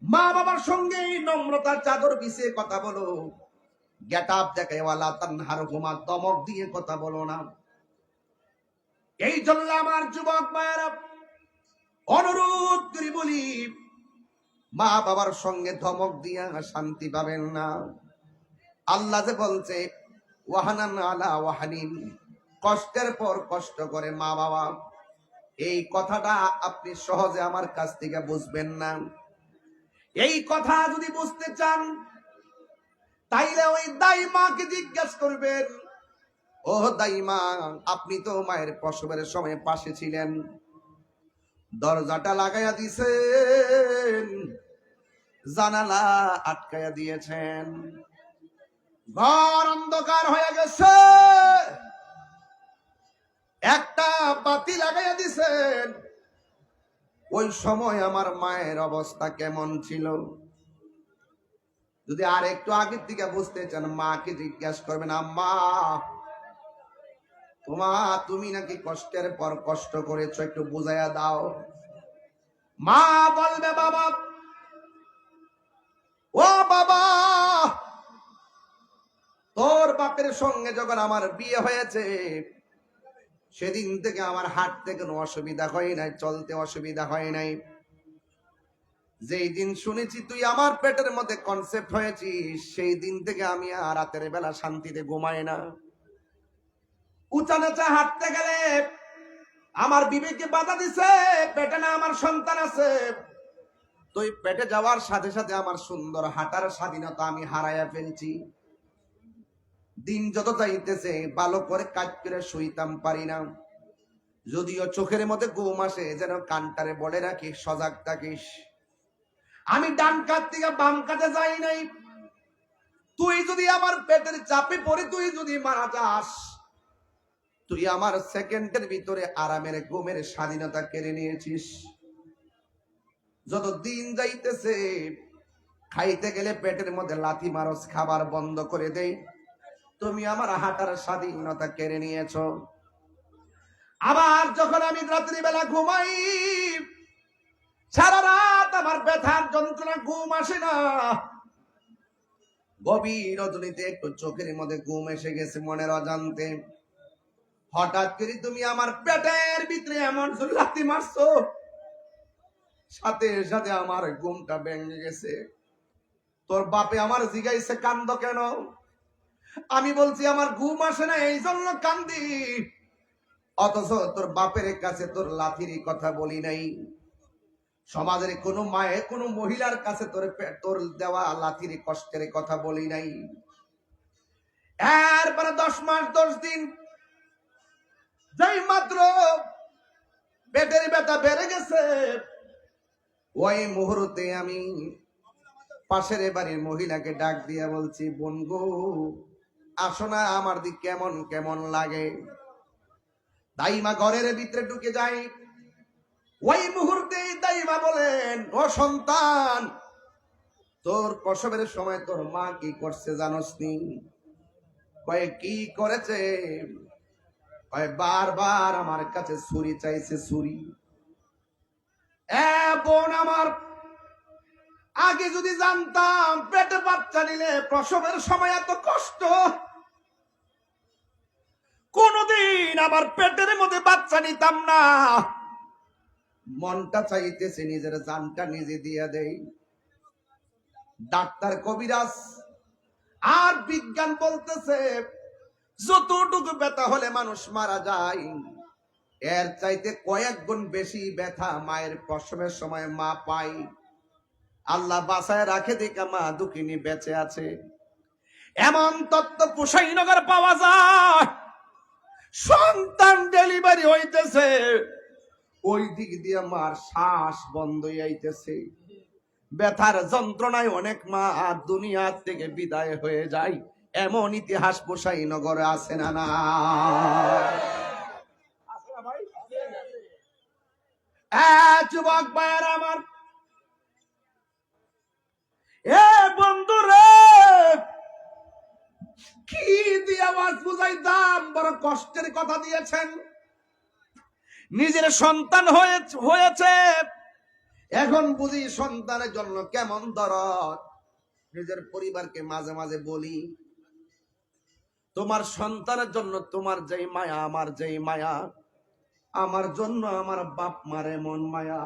Speaker 1: মা বাবার সঙ্গে নম্রতার চাদর বিছিয়ে কথা বলো। গেট আপ দেখে ওয়ালা তানহারহুমা, দমক দিয়ে কথা বলো না। এই জন্য আমার যুবক ভাইয়েরা, অনুরোধ করে বলি, মা বাবার সঙ্গে ধমক দিয়া শান্তি পাবেন না। আল্লাহ যে বলছে ওয়াহানান আলা ওয়াহানিন, কষ্টের পর কষ্ট করে মা বাবা, এই কথাটা আপনি সহজে আমার কাছ থেকে বুঝবেন না। এই কথা যদি বুঝতে চান, তাইলে ওই দাইমাকে জিজ্ঞাসা করবেন, ও দাইমা, আপনি তো মায়ের প্রসবের সময় পাশে ছিলেন, দরজাটা লাগাইয়া দিয়েছেন, জানালা আটকাইয়া দিয়েছেন, ঘর অন্ধকার হয়ে গেছে, একটা বাতি লাগাইয়া দিয়েছেন, ওই সময় আমার মায়ের অবস্থা কেমন ছিল? যদি আর একটু আগের থেকে বুঝতে চান, মাকে জিজ্ঞাসা করবেন, আম্মা তুমি নাকি কষ্টের পর কষ্ট করেছো, একটু বুঝাইয়া দাও। মা বলবে, বাবা, ও বাবা, তোর বাপের সঙ্গে যখন আমার বিয়ে হয়েছে, সেদিন থেকে আমার হাঁটতে কোনো অসুবিধা হয় নাই, চলতে অসুবিধা হয় নাই। যেই দিন শুনেছি তুই আমার পেটের মধ্যে কনসেপ্ট হয়েছিস, সেই দিন থেকে আমি আর রাতের বেলা শান্তিতে ঘুমাই না। উঁচা নাচা হাঁটতে গেলে আমার বিবেকে বাধা দিছে, পেটে না আমার সন্তান আছে। তুই পেটে যাওয়ার সাথে সাথে আমার সুন্দর হাঁটার স্বাধীনতা আমি হারাইয়া ফেলছি। দিন যত যাইতেছে ভালো করে কাজ করে শুইতাম পারি না। যদিও চোখের মধ্যে ঘুম আসে, যেন কানটারে বলে রাখি সজাগ থাকিস। আমি ডান কাত থেকে বাম কাতে যাই নাই। তুই যদি আমার পেটের চাপে পড়ে তুই যদি মারা যাস, তুই আমার সেকেন্ডের ভিতরে আরামের ঘুমের স্বাধীনতা কেড়ে নিয়েছিস। যত দিন যাইতেছে খাইতে গেলে পেটের মধ্যে লাথি মারস, খাবার বন্ধ করে দেই। তুমি আমার হাঁটার স্বাধীনতা কেড়ে নিয়েছ। আবার যখন আমি রাত্রি বেলা ঘুমাই, সারা রাত আমার ব্যথার যন্ত্রণা, ঘুম আসে না। গভীর রজনীতে একটু চোখের মধ্যে ঘুম এসে গেছে মনের অজান্তে। হঠাৎ করে তুমি আমার পেটের ভিতরে এমন লাথি মারছো, সাথে সাথে আমার ঘুমটা ভেঙে গেছে। তোর বাপে আমার জিগাইছে কান্দ কেন? আমি বলছি আমার ঘুম আসে না, এই জন্য কান্দি। অথচ তোর বাপের কাছে তোর লাথির কথা বলি নাই। সমাজের কোনো মায়ে কোনো মহিলার কাছে তোর দেওয়া লাথির কষ্টের কথা বলি নাই। এরপরে 10 মাস 10 দিন যেই মাত্র পেটের ব্যথা বেড়ে গেছে, ওই মুহূর্তে আমি পাশের বাড়ির মহিলাকে ডাক দিয়া বলছি, বোন গো আসো না, আমার দিক কেমন কেমন লাগে। দাইমা ঘরের ভিতরে ঢুকে যাই। ওই মুহূর্তে দাইমা বলেন, ও সন্তান, তোর প্রসবের সময় তোর মা কি করছে জানোস নি? কয়ে কি করেছে? কয়ে বারবার আমার কাছে ছুরি চাইছে, ছুরি। বোন আমার, আগে যদি জানতাম পেটে বাচ্চা নিলে প্রসবের সময় এত কষ্ট, কোনদিন আমার পেটের মধ্যে বাচ্চা নিতাম না। মনটা চাইতেছে নিজের জানটা নিজে দিয়ে দেই। ডাক্তার, কবিরাজ আর বিজ্ঞান বলতেছে যতটুকু ব্যথা হলে মানুষ মারা যায়, এর চাইতে কয়েক গুণ বেশি ব্যথা মায়ের প্রসবের সময় মা পায়। আল্লাহ বাঁচায় রাখে দেখা মা দুঃখিনী বেঁচে আছে। এমন তত্ত্ব কুশাইনগর পাওয়া যায়। সন্তান ডেলিভারি হইতেছে, ওই দিক দিয়ে মার শ্বাস বন্ধ হইতেছে। ব্যথার যন্ত্রণায় অনেক মা দুনিয়া থেকে বিদায় হয়ে যায়। এমন ইতিহাস কুশাইনগরে আছে না? না যুবক ভাইয়ের আমার, এ বন্ধু রে, কি দিয়ে আওয়াজ বুঝাইতাম, বড় কষ্টের কথা দিয়েছেন। নিজের সন্তান হয়েছে, এখন বুঝি সন্তানের জন্য কেমন দরদ। নিজের পরিবারকে মাঝে মাঝে বলি, তোমার সন্তানের জন্য তোমার যেই মায়া, আমার যেই মায়া, আমার জন্য আমার বাপ মার এমন মায়া।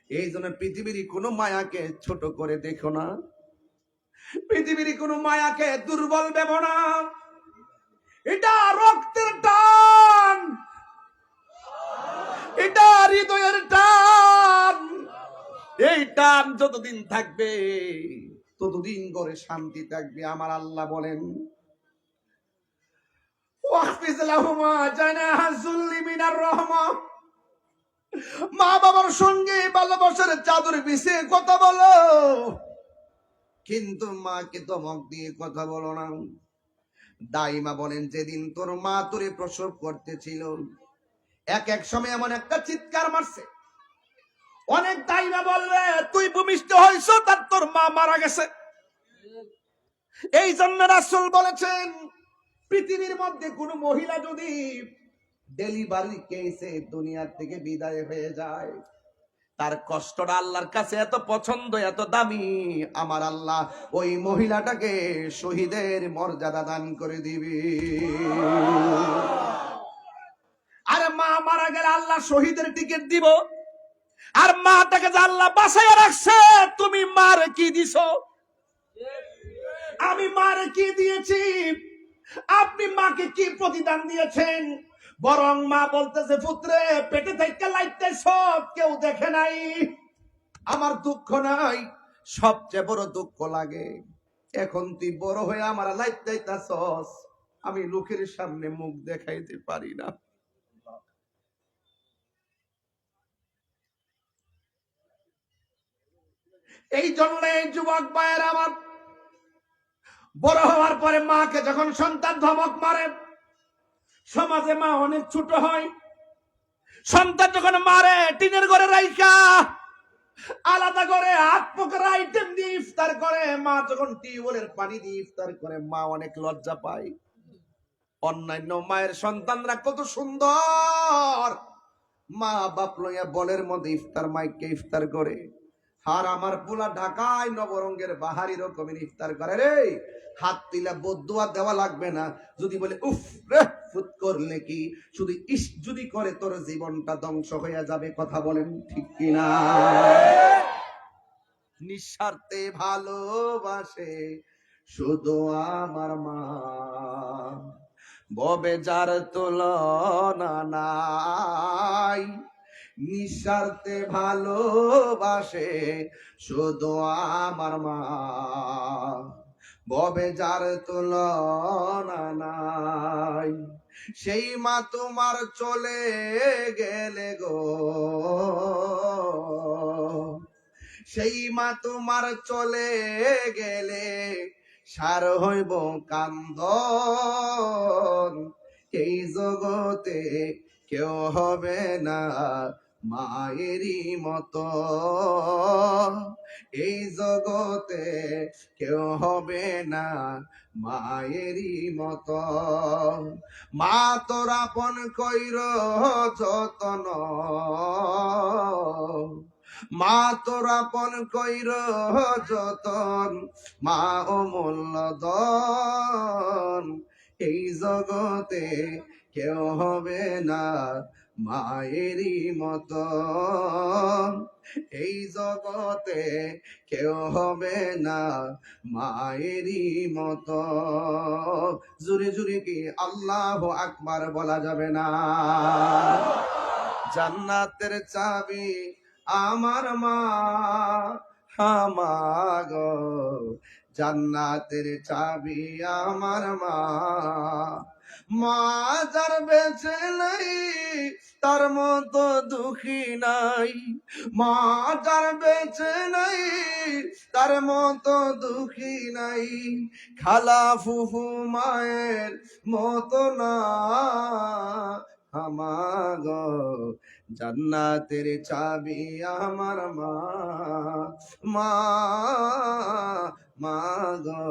Speaker 1: এই জন্য পৃথিবীর কোনো মায়াকে ছোট করে দেখো না, পৃথিবীর কোনো মায়াকে দুর্বল ভেবো না। এটা রক্তের টান, এটা হৃদয়ের টান। এই টান যতদিন থাকবে ততদিন করে শান্তি থাকবে। আমার আল্লাহ বলেন, মা বাবার সঙ্গে ভালোবাসার চাদর বিছিয়ে কথা বলো, কিন্তু মাকে ধমক দিয়ে কথা বলো না। দাইমা বলেন, যেদিন তোর মা তোরে প্রসব করতেছিল, এক সময় এমন একটা চিৎকার মারছে, অনেক দাইমা বলবে তুই ভূমিষ্ঠ হইছ, তার তোর মা মারা গেছে। এই জন্য রাসূল বলেছেন, পৃথিবীর মধ্যে কোন মহিলা যদি ডেলিভারি কেসে দুনিয়া থেকে বিদায় হয়ে যায়, তার কষ্টটা আল্লাহর কাছে এত পছন্দ, এত দামি, আমার আল্লাহ ওই মহিলাটাকে শহীদের মর্যাদা দান করে দিবে। আরে মা মারা গেলে আল্লাহ শহীদের টিকিট দিব, আর মাটাকে যে আল্লাহ বাঁচাইয়া রাখছে, তুমি মারে কি দিছো? আমি মারে কি দিয়েছি? আপনি মাকে কি প্রতিদান দিয়েছেন? বরং মা বলতেছে, পুত্রে পেটে থেকে লাইতে সব কেউ দেখে নাই, আমার দুঃখ নাই, সবচেয়ে বড় দুঃখ লাগে এখন তুই বড় হয়ে আমার লাইতাইতাছস, আমি লোকের সামনে মুখ দেখাইতে পারি না। এই জন্য যুবক ভাইয়ের আমার, বড় হওয়ার পরে মাকে যখন সন্তান ধমক মারে, সমাজে মা অনেক ছোট হয়। সন্তান যখন মারে, টিনের ঘরে রাইখা আলাদা করে হাত পোকার আইটেম দিয়ে ইফতার করে। মা যখন টিউবওয়েলের পানি দিয়ে ইফতার করে, মা অনেক লজ্জা পায়। অন্যান্য মায়ের সন্তানরা কত সুন্দর, মা বাপ লইয়া বলের মধ্যে ইফতার মাইকে ইফতার করে। আর আমার পোলা ঢাকায় নবরঙ্গের বাহারি রকমের ইফতার করে রে, হাত দিলা বদুয়া দেওয়া লাগবে না, যদি বলে উফ রে ফুট করলে কি, শুধু ইস যদি করে তোর জীবনটা ধ্বংস হয়ে যাবে। কথা বলেন ঠিক কিনা? নিঃস্বার্থে ভালোবাসে শুধু আমার মা, ববে যার তুলনা নাই। নিঃস্বার্থে ভালোবাসে শুধু আমার মা, ববে যার তুলনা নাই। সেই মা তোমার চলে গেলে গো, সেই মা তোমার চলে গেলে সার হইব কান্দন। এই জগতে কেউ হবে না মায়েরই মতো, এই জগতে কেউ হবে না মায়েরই মতো। মা তোর আপন কইর যতন, মা তোর আপন কইর যতন, মা অমূল্য ধন। এই জগতে কেউ হবে না মায়েরই মতো, এই জগতে কেউ হবে না মায়েরই মতো। জুরে জুরে কি আল্লাহু আকবার বলা যাবে না? জান্নাতের চাবি আমার মা, গো জান্নাতের চাবি আমার মা। মা যার বেঁচে নাই তার মতো দুঃখী নাই, মা যার বেঁচে নাই তার মতো দুঃখী নাই। খালা ফুফু মায়ের মতো না আমাগো, জান্নাতের চাবি আমার মা, মা গো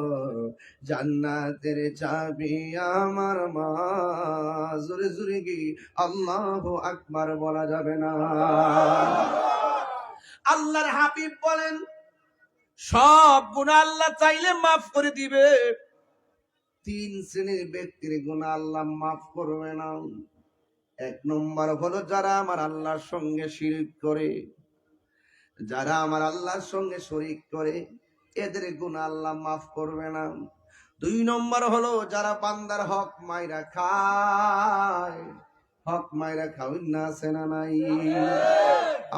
Speaker 1: জান্নাতের চাবি আমার মা। জোরে জোরে কি আল্লাহু আকবার বলা যাবে না? আল্লাহর হাবিব বলেন সব গুনাহ আল্লাহ চাইলে মাফ করে দিবে, তিন শ্রেণীর ব্যক্তির গুনাহ আল্লাহ মাফ করবে না। এক নম্বর হলো যারা আমার আল্লাহর সঙ্গে শিরক করে, যারা আমার আল্লাহর সঙ্গে শরীক করে এদের গুনাহ আল্লাহ মাফ করবে না। দুই নম্বর হলো যারা বান্দার হক মাইরা খায়, হক মাইরা খাওয়াই না, আছে না নাই?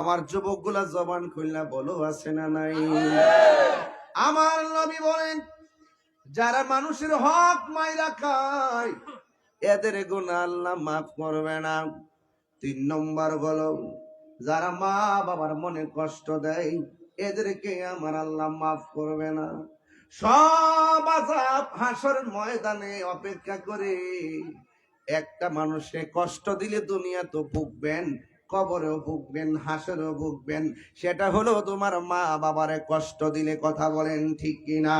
Speaker 1: আমার যুবকগুলা জবান খুলনা বলো, আছে না নাই? আমার নবী বলেন যারা মানুষের হক মাইরা খায় এদের গুনাহ আল্লাহ মাফ করবে না। তিন নম্বর হলো যারা মা বাবার মনে কষ্ট দেয় এদেরকে আমার আল্লাহ মাফ করবে না। সব আযাব হাসরের ময়দানে অপেক্ষা করে। একটা মানুষকে কষ্ট দিলে দুনিয়া তো ভুগবেন, কবরেও ভুগবেন, হাসরেও ভুগবেন। সেটা হলো তোমার মা বাবারে কষ্ট দিলে। কথা বলেন ঠিক কিনা?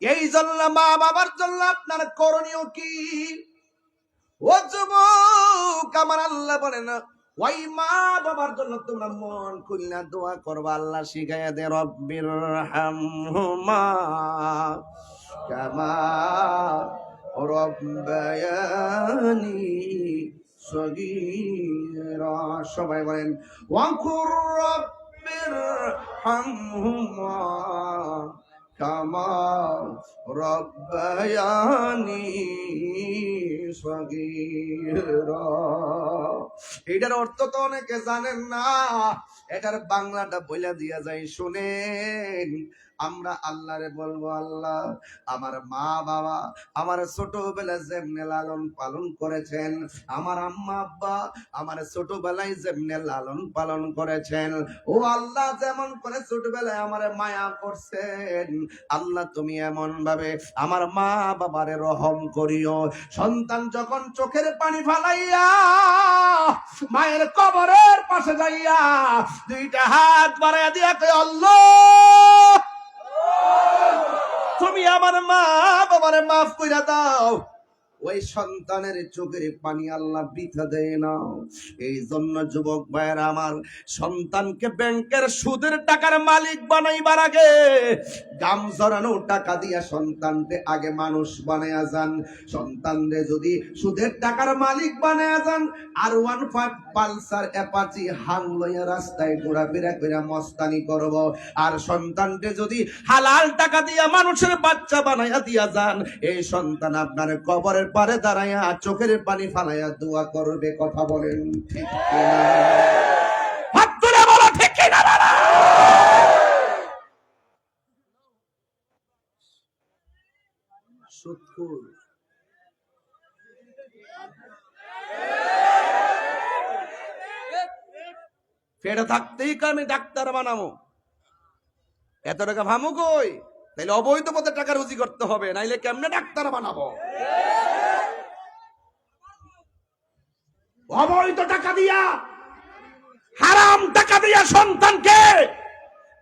Speaker 1: এই জন্য মা বাবার জন্য আপনার করণীয় কি? ও যুবক, আমার আল্লাহ বলে না ওই মা বাবার জন্য তোমরা মন খুলনা দোয়া করবা। আল্লাহ শিখাইয়া দে রব্বির হামহুমা কামা রব্বায়ানি সগীরা। সবাই বলেন ওয়াকুর রব্বির হামহুমা কামা রব্বায়ানি সগীরা। এটার অর্থ তো অনেকে জানেন না, এটার বাংলাটা বইলা দিয়া যায়, শুনেন। আমরা আল্লাহরে বলবো আল্লাহ আমার মা বাবা আমার ছোটবেলা যেমনে লালন পালন করেছেন, আমার আম্মা আব্বা আমার ছোটবেলায় যেমনে লালন পালন করেছেন, ও আল্লাহ যেমন করে ছোটবেলায় আমার মায়া করছেন, আল্লাহ তুমি এমন ভাবে আমার মা বাবারে রহম করিও। সন্তান যখন চোখের পানি ফালাইয়া মায়ের কবরের পাশে যাইয়া দুইটা হাত বাড়াইয়া দিয়া কই আল্লাহ তুমি আমার মা বাবারে মাফ কইরা দাও, ওই সন্তানের চোখের পানি আল্লাহ বৃথা দেয় না। এই জন্য যুবক ভাইয়েরা আমার, সন্তানকে ব্যাংকের সুদের টাকার মালিক বানাইবার আগে গাম জড়ানো টাকা দিয়া সন্তানকে আগে মানুষ বানায়া যান। সন্তানরে যদি সুদের টাকার মালিক বানায়া যান, আর 15 পালসার অ্যাপাচি হাং লইয়া রাস্তায় ঘোরাফেরা কইরা মস্তানি করব, আর সন্তানকে যদি হালাল টাকা দিয়া মানুষের বাচ্চা বানায়া দিয়া যান, এই সন্তান আপনার কবরের পারে দাঁড়াইয়া চোখের পানি ফালাইয়া দোয়া করবে। কথা বলেন ঠিক কিনা? হাত তুলে বলো ঠিক কিনা? সুদখোর পেটে থাকতেই আমি ডাক্তার বানাবো, এত টাকা ভামু কই? তাইলে অবৈধ পথে টাকা রুজি করতে হবে, নাইলে কেমনে ডাক্তার বানাবো? অবৈধ টাকা দিয়া, হারাম টাকা দিয়া সন্তানকে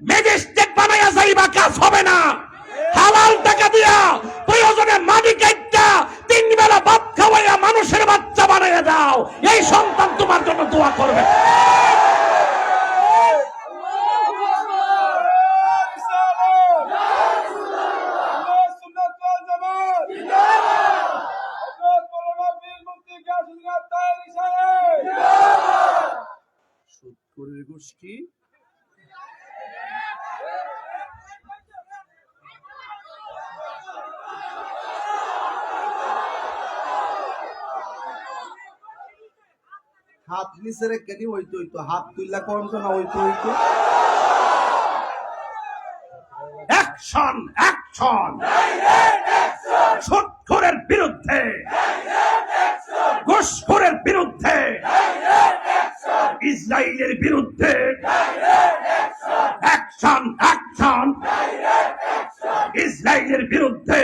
Speaker 1: ম্যাজিস্ট্রেট বানাইয়া যাইবা, কাজ হবে না। হালাল টাকা দিয়া প্রয়োজনে মাটি কাইটা 3 বেলা ভাত খাওয়াইয়া মানুষের বাচ্চা বানাইয়া দাও, এই সন্তান তোমার জন্য দোয়া করবে। সুৎখোরের গোষ্ঠী হাত নিচে রেখে দি, হইতো হইতো হাত তুললা কোন না, হইতো হইতো। অ্যাকশন অ্যাকশন সুৎখোরের বিরুদ্ধে, ঘুষখোরের বিরুদ্ধে, ইসরায়েলের বিরুদ্ধে অ্যাকশন অ্যাকশন, ইসরায়েলের বিরুদ্ধে।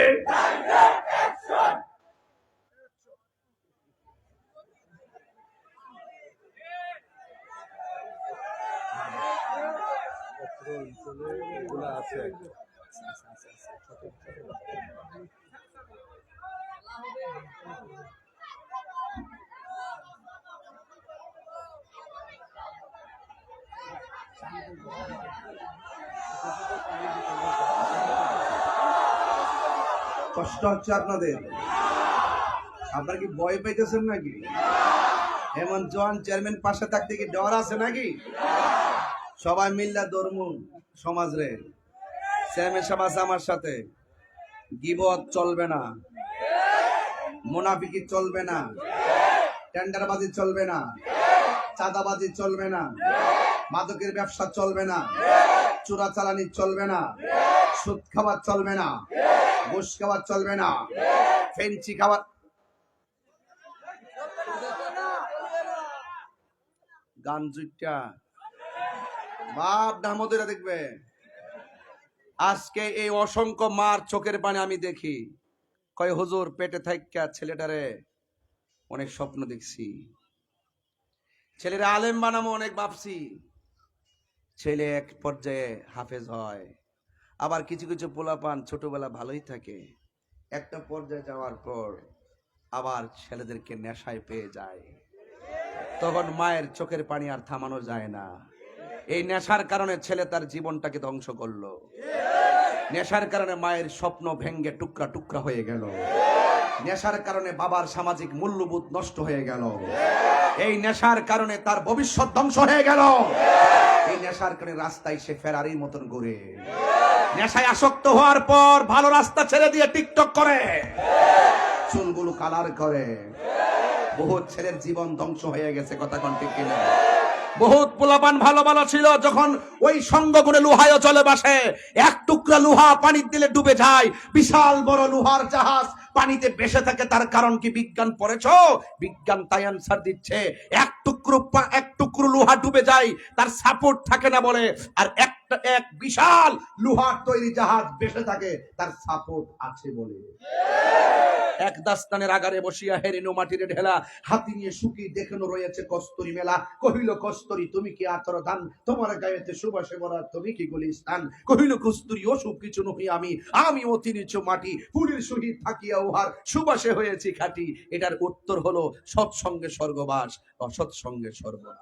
Speaker 1: কষ্ট হচ্ছে আপনাদের? আপনারা কি ভয় পাইতেছেন নাকি? এমন জোয়ান চেয়ারম্যান পাশে থাকতে কি ডর আছে নাকি? সবাই মিল্লা ধর্ম সমাজ রে, চেয়ারম্যান সাহেব আছে আমার সাথে, গিবত চলবে না, মুনাফিকি চলবে না, টেন্ডারবাজি চলবে না, চাঁদাবাজি চলবে না, মাদকের ব্যবসা চলবে না, চোরাচালানি চলবে না, সুদ খাবার চলবে না, ঘুষ খাবার চলবে না, ফেঞ্চি খাবার। গান জুইটা বাপ ডামোদরা দেখবে। আজকে এই অসংখ্য মার চোখের পানি আমি দেখি, কয় হুজুর পেটে থাইকা ছেলেটারে অনেক স্বপ্ন দেখছি, ছেলেরা আলেম বানাবো অনেক ভাবছি, ছেলে এক পর্যায়ে হাফেজ হয়, আবার কিছু কিছু পোলাপান ছোটবেলা ভালোই থাকে, একটা পর্যায়ে যাওয়ার পর আবার ছেলেদেরকে নেশায় পেয়ে যায়, তখন মায়ের চোখের পানি আর থামানো যায় না। এই নেশার কারণে ছেলে তার জীবনটাকে ধ্বংস করলো, নেশার কারণে মায়ের স্বপ্ন ভেঙ্গে টুকরা টুকরা হয়ে গেল, নেশার কারণে বাবার সামাজিক মূল্যবোধ নষ্ট হয়ে গেল, এই নেশার কারণে তার ভবিষ্যৎ ধ্বংস হয়ে গেল, এই নেশার কারণে রাস্তায় সে ফেরারির মতন ঘুরে, নেশায় আসক্ত হওয়ার পর ভালো রাস্তা ছেড়ে দিয়ে টিকটক করে, চুলগুলো কালার করে, বহুত ছেলের জীবন ধ্বংস হয়ে গেছে, কথা কোন ঠিক কিনা? বহুত পোলাপান ভালো ভালো ছিল, যখন ওই সঙ্গ করে লোহায় চলে বাসে, এক টুকরা লোহা পানির দিলে ডুবে যায়, বিশাল বড় লোহার জাহাজ পানিতে ভেসে থাকে। তার কারণ কি বিজ্ঞান পড়েছো? বিজ্ঞান তাই অ্যান্সার দিচ্ছে, এক টুকরো লোহা ডুবে যায়, তার সাপোর্ট থাকে না বলে, আর এক বিশাল লোহার তৈরি জাহাজ ভেসে থাকে, তার সাপোর্ট আছে বলে। এক দাস্তানের আগারে বসিয়া হেরিনো মাটিরে ঢেলা, হাতি নিয়ে সুখী দেখানো রয়েছে কস্তুরী মেলা, কহিল কস্তুরী তুমি কি আতর দান, তোমার গায়েতে সুবাসে ভরা তুমি কি গুলিস্তান, কহিল কস্তুরী অসুখ কিছু নহি আমি অতি নিচু মাটি, ফুলের সহিত থাকিয়া উহার সুবাসে হয়েছি খাঁটি। এটার উত্তর হলো সৎসঙ্গে স্বর্গবাস, অসৎসঙ্গে সর্বনাশ।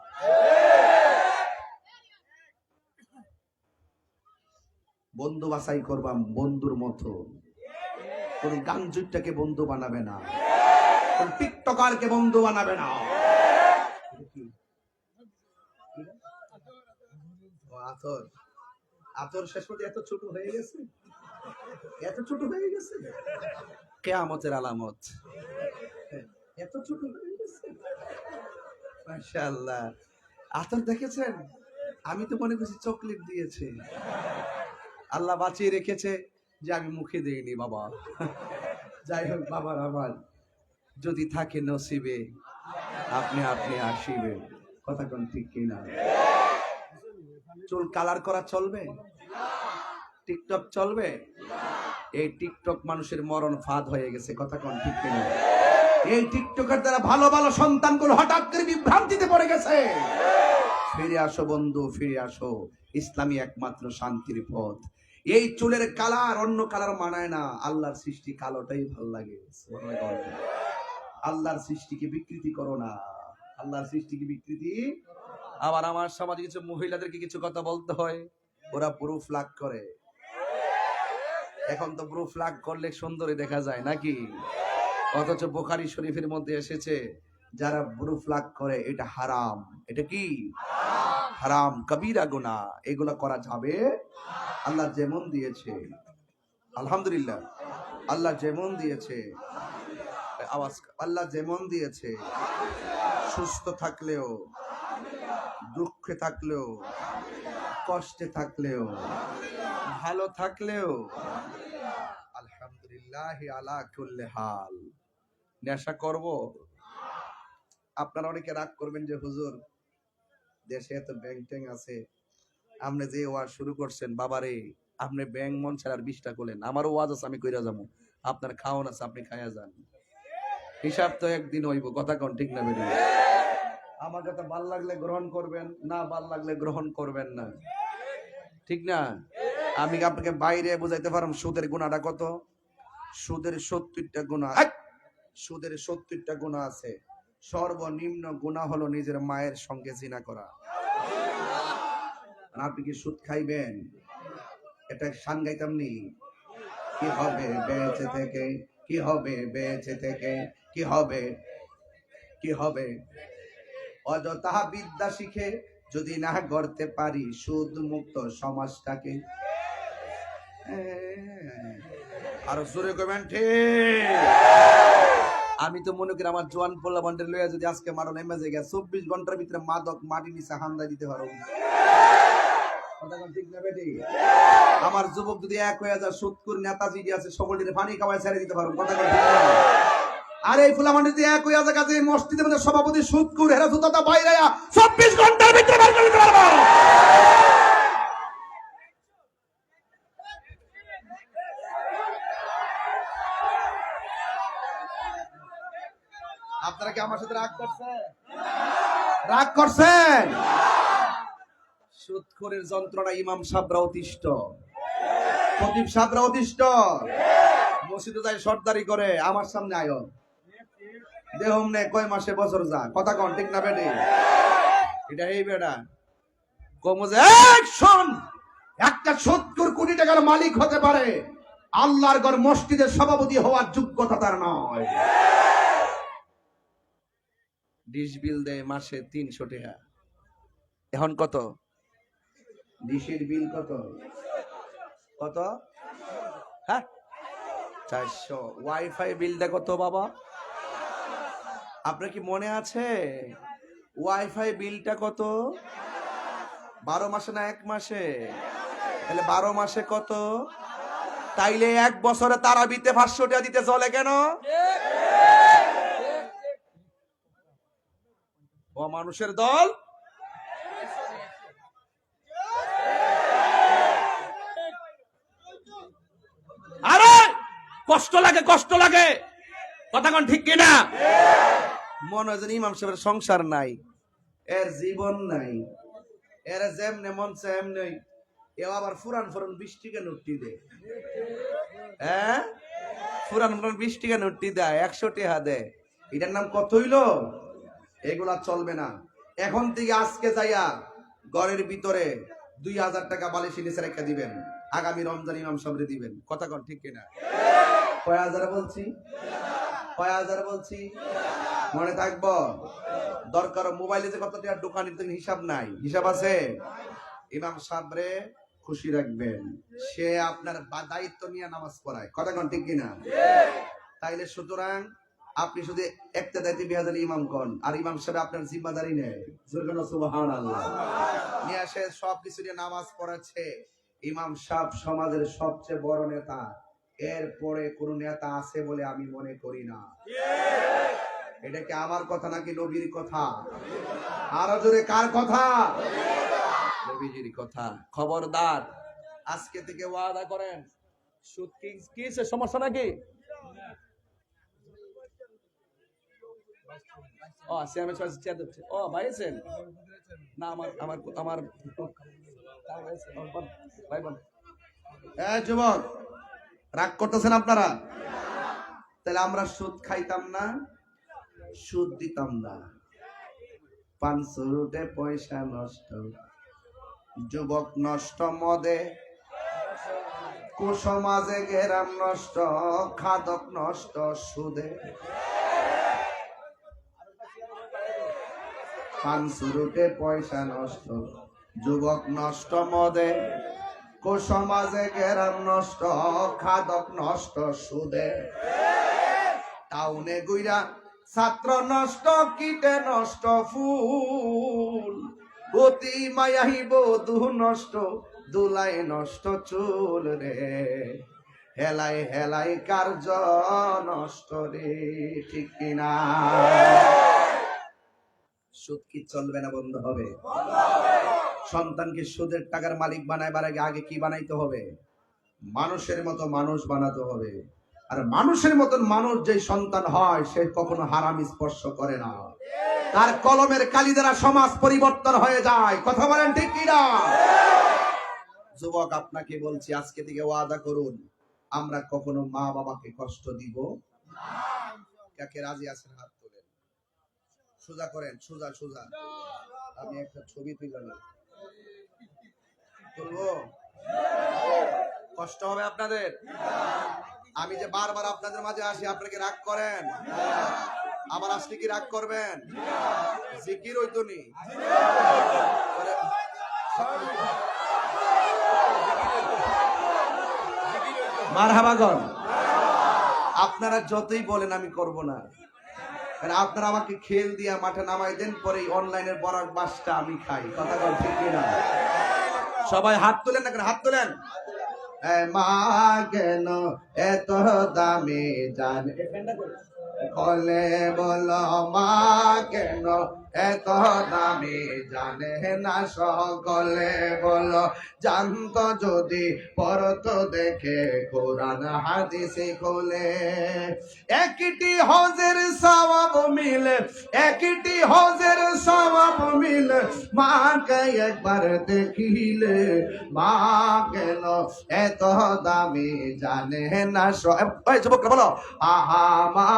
Speaker 1: বন্ধু বাছাই করবা বন্ধুর মতো, কোন গাঞ্জুটাকে বন্ধু বানাবে না, কোন টিকটকারকে বন্ধু বানাবে না। আতর আতর শেষ পর্যন্ত এত ছোট হয়ে গেছে, এত ছোট হয়ে গেছে, কিয়ামতের আলামত, এত ছোট হয়ে গেছে। মাশাআল্লাহ, আতর দেখেছেন? আমি তো মনে করছি চকলেট দিয়েছে, আল্লাহ বাঁচিয়ে রেখেছে যে আমি মুখে দেইনি বাবা। যাই হোক বাবার আমার যদি থাকে নসিবে, আপনি আসিবে, কথা কোন ঠিক কিনা? চুল কালার করা চলবে? টিকটক চলবে? এই টিকটক মানুষের মরণ ফাঁদ হয়ে গেছে, কথা কোন ঠিক কিনা? এই টিকটকের দ্বারা ভালো ভালো সন্তানগুলো হঠাৎ করে বিভ্রান্তিতে পড়ে গেছে। ফিরে আসো বন্ধু, ফিরে আসো, ইসলামী একমাত্র শান্তির পথ। এই চুলের কালার অন্য কালার মানায় না, আল্লাহর সৃষ্টি কালোটাই ভাল লাগে। আল্লাহর সৃষ্টিকে বিকৃতি করো না, আল্লাহর সৃষ্টিকে বিকৃতি। আবার আমার সমাজে কিছু মহিলাদেরকে কিছু কথা বলতে হয়, ওরা পুরো ফ্লাগ করে। এখন তো পুরো ফ্লাগ করলে সুন্দরী দেখা যায় নাকি? অথচ বুখারী শরীফের মধ্যে এসেছে যারা ব্রু ফ্লাগ করে এটা হারাম। এটা কি হারাম, কবিরা গুনাহ, এগুলা করা যাবে। আল্লাহ যেমন দিয়েছে, আলহামদুলিল্লাহ, আল্লাহ যেমন দিয়েছে, আওয়াজ, আল্লাহ যেমন দিয়েছে, সুস্থ থাকলেও, দুঃখে থাকলেও, কষ্টে থাকলেও, ভালো থাকলেও, আলহামদুলিল্লাহ আলা কুল্লি হাল। নেশা করব? আপনারা অনেকে রাগ করবেন যে হুজুর দেশে এত ব্যাংক ট্যাং আছে, আপনি যে ওয়াজ শুরু করছেন, বাবারে আপনি ব্যাংক মন ছাড়ার 20টা করলেন, আমার ওয়াজ আছে আমি কইরা যাবো, আপনার খাওয়ান আছে আপনি খাইয়া যান, হিসাব তো একদিন হইব, কথা কোন ঠিক না বেরিয়ে? আমার কথা ভাল লাগলে গ্রহণ করবেন, না ভাল লাগলে গ্রহণ করবেন না, ঠিক না? আমি আপনাকে বাইরে বুঝাইতে পারলাম সুদের গুণাটা কত। সুদের 70টা গুণা, সুদের 70টা গুণা আছে। সর্বনিম্ন গুণা হলো নিজের মায়ের সঙ্গে জিনা করা। আপনি কি সুদ খাইবেন? এটা শান গাইতাম নি, কি হবে বেঁচে থেকে, কি হবে বেঁচে থেকে, কি হবে, কি হবে? অযথা বিদ্যা শিখে যদি না গড়তে পারি সুদ মুক্ত সমাজটাকে। আরো জোরে কইবেন ঠিক? আমি তো মনে করি আমার জোয়ান পোলা বান্ডের লইয়া যদি আজকে মারো নেমে যায় 24 ঘন্টার ভিতরে মাদক মাটি নিচে হামলা দিতে পারো, কথা কোন ঠিক না বেটি? আমার যুবক যদি এক হয়ে যায়, সুদকুর নেতাজি যে আছে সকলটির পানি খাওয়ায় ছেড়ে দিতে পারো, কথা কোন ঠিক না? আর এই পোলা বান্ডে যদি এক হয়ে যায় কাজে মসজিদের মধ্যে সভাপতি সুদকুর হেরা সুতাটা বাইরে 24 ঘন্টার ভিতরে বের করে দিতে পারবো। আপনারা কি আমার সাথে রাগ করছেন? রাগ করছেন? সুদখোরের যন্ত্রণা ইমাম সাহেবরা অতিষ্ঠ, খতিব সাহেবরা অতিষ্ঠ, মসজিদে যাই সর্দারি করে, আমার সামনে আয়ো দেহম নে কয় মাসে বছর যা, কথা কোন ঠিক না বেটি? এটা এই বেটা কম যে শোন, একটা সুদখোর কোটি টাকার মালিক হতে পারে, আল্লাহর ঘর মসজিদের সভাপতি হওয়ার যোগ্যতা তার নয়। ডিশ বিল দেয় মাসে 300 টাকা, এখন কত? ডিশের বিল কত? কত? হ্যাঁ 400। ওয়াইফাই বিলটা কত বাবা? আপনার কি মনে আছে ওয়াইফাই বিলটা কত? 12 মাসে না 1 মাসে? তাহলে 12 মাসে কত? তাইলে 1 বছরে তারাবিতে 500 টাকা দিতে চলে কেন? ও মানুষের দল, আরে কষ্ট লাগে, কষ্ট লাগে, কথা কোন ঠিক কিনা? মনে হয় ইমাম সাহেবের সংসার নাই, এর জীবন নাই, এর যেমনে মন চায় এমনি। এও আবার ফুরান ফুরান 20 টাকা নোটটি দেয়, হ্যাঁ ফুরান ফুরান 20 টাকা নোটটি দেয়, 100 টাকা দেয়, এটার নাম কত হইলো? এগুলা চলবে না। এখন থেকে আজকে যাইয়া ঘরের ভিতরে 2000 টাকা বালিশের নিচে রেখে দিবেন, আগামী রমজান ইমাম সাহেবরে দিবেন, কথা কোন ঠিক কিনা? কয় হাজার বলছি? কয় হাজার বলছি? মনে থাকবো? দরকার মোবাইলে যে কত টাকা দোকানের তো হিসাব নাই, হিসাব আছে। ইমাম সাহেবরে খুশি রাখবেন, সে আপনার দায়িত্ব নিয়ে নামাজ পড়ায়, কথা কোন ঠিক কিনা? তাইলে সুতরাং আপনি শুধু একটা দায়িত্ব বিহাজার ইমাম কোন, আর ইমাম সাহেব আপনার জিম্মাদারি নেয়, সুবহানাল্লাহ, নিয়ে আসে সবকিছু নিয়ে নামাজ পড়াচ্ছে। ইমাম সাহেব সমাজের সবচেয়ে বড় নেতা, এরপরে কোন নেতা আছে বলে আমি মনে করি না। এটা কি আমার কথা নাকি নবীর কথা? আরো জোরে কার কথা? নবীজির কথা। খবরদার, আজকে থেকে ওয়াদা করেন, সুদ কি সমস্যা নাকি? ও সিএমএ ও ভাইছেন না, আমার আমার আমার ভাই বোন, যুবক রাগ করতেছেন আপনারা? তাহলে আমরা সুদ খাইতাম না, সুদ দিতাম না। 500 রুটে পয়সা নষ্ট, যুবক নষ্ট মদে, কুসমাজে গেরাম নষ্ট, খাদক নষ্ট সুদে। 500 রুটে পয়সা নষ্ট, যুবক নষ্ট মদে, কুসমাজে গেরাম নষ্ট, খাদক নষ্ট সুদে। টাউনে গুইরা ছাত্র নষ্ট, কীটে নষ্ট ফুল, অতি মায়াহি বধূ নষ্ট, দুলাই নষ্ট চুল রে, হেলাই হেলাই কার্য নষ্ট রে। ঠিক কিনা? সুদ কি চলবে না, বন্ধ হবে? সন্তানকে সুদের টাকার মালিক বানাইবার আগে কি বানাইতে হবে? মানুষের মতো মানুষ বানাতে হবে। আর মানুষের মতন মানুষ যে সন্তান হয়, সে কখনো হারাম স্পর্শ করে না। তার কলমের কালি দ্বারা সমাজ পরিবর্তন হয়ে যায়। কথা বলেন ঠিক কিনা? যুবক, আপনাকে বলছি, আজকে থেকে ওয়াদা করুন, আমরা কখনো মা বাবাকে কষ্ট দিব না। কাকে রাজি আছেন হাত তোলেন, সোজা করেন, সোজা সোজা। আমি একটা ছবি তুলবো, কষ্ট হবে আপনাদের? আমি যে বারবার আপনাদের মাঝে আসি, আপনাকে রাগ করেন? আবার আসলে কি রাগ করবেন? জিকির হইতো নি? মারহাবাগন। আপনারা যতই বলেন আমি করব না, কারণ আপনারা আমাকে খেল দিয়া মাঠে নামাই দেন, পরে অনলাইনের বরাক বাসটা আমি খাই। কথা বল ঠিক কিনা? সবাই হাত তোলেন না, হাত তোলেন। মা কেন এত দামি জানে, বলে বলো মা কেন এত দামি জানে না সকলে, বলো জানতো যদি পড়তো দেখে কোরআন হাদিসে খোলে। একটি হজের সওয়াব মিলে, একটি হজের সওয়াব মিলে, মাকে একবার দেখিলে। মা কেন এত দামি জানে না যুবকরা বলো, আহা মা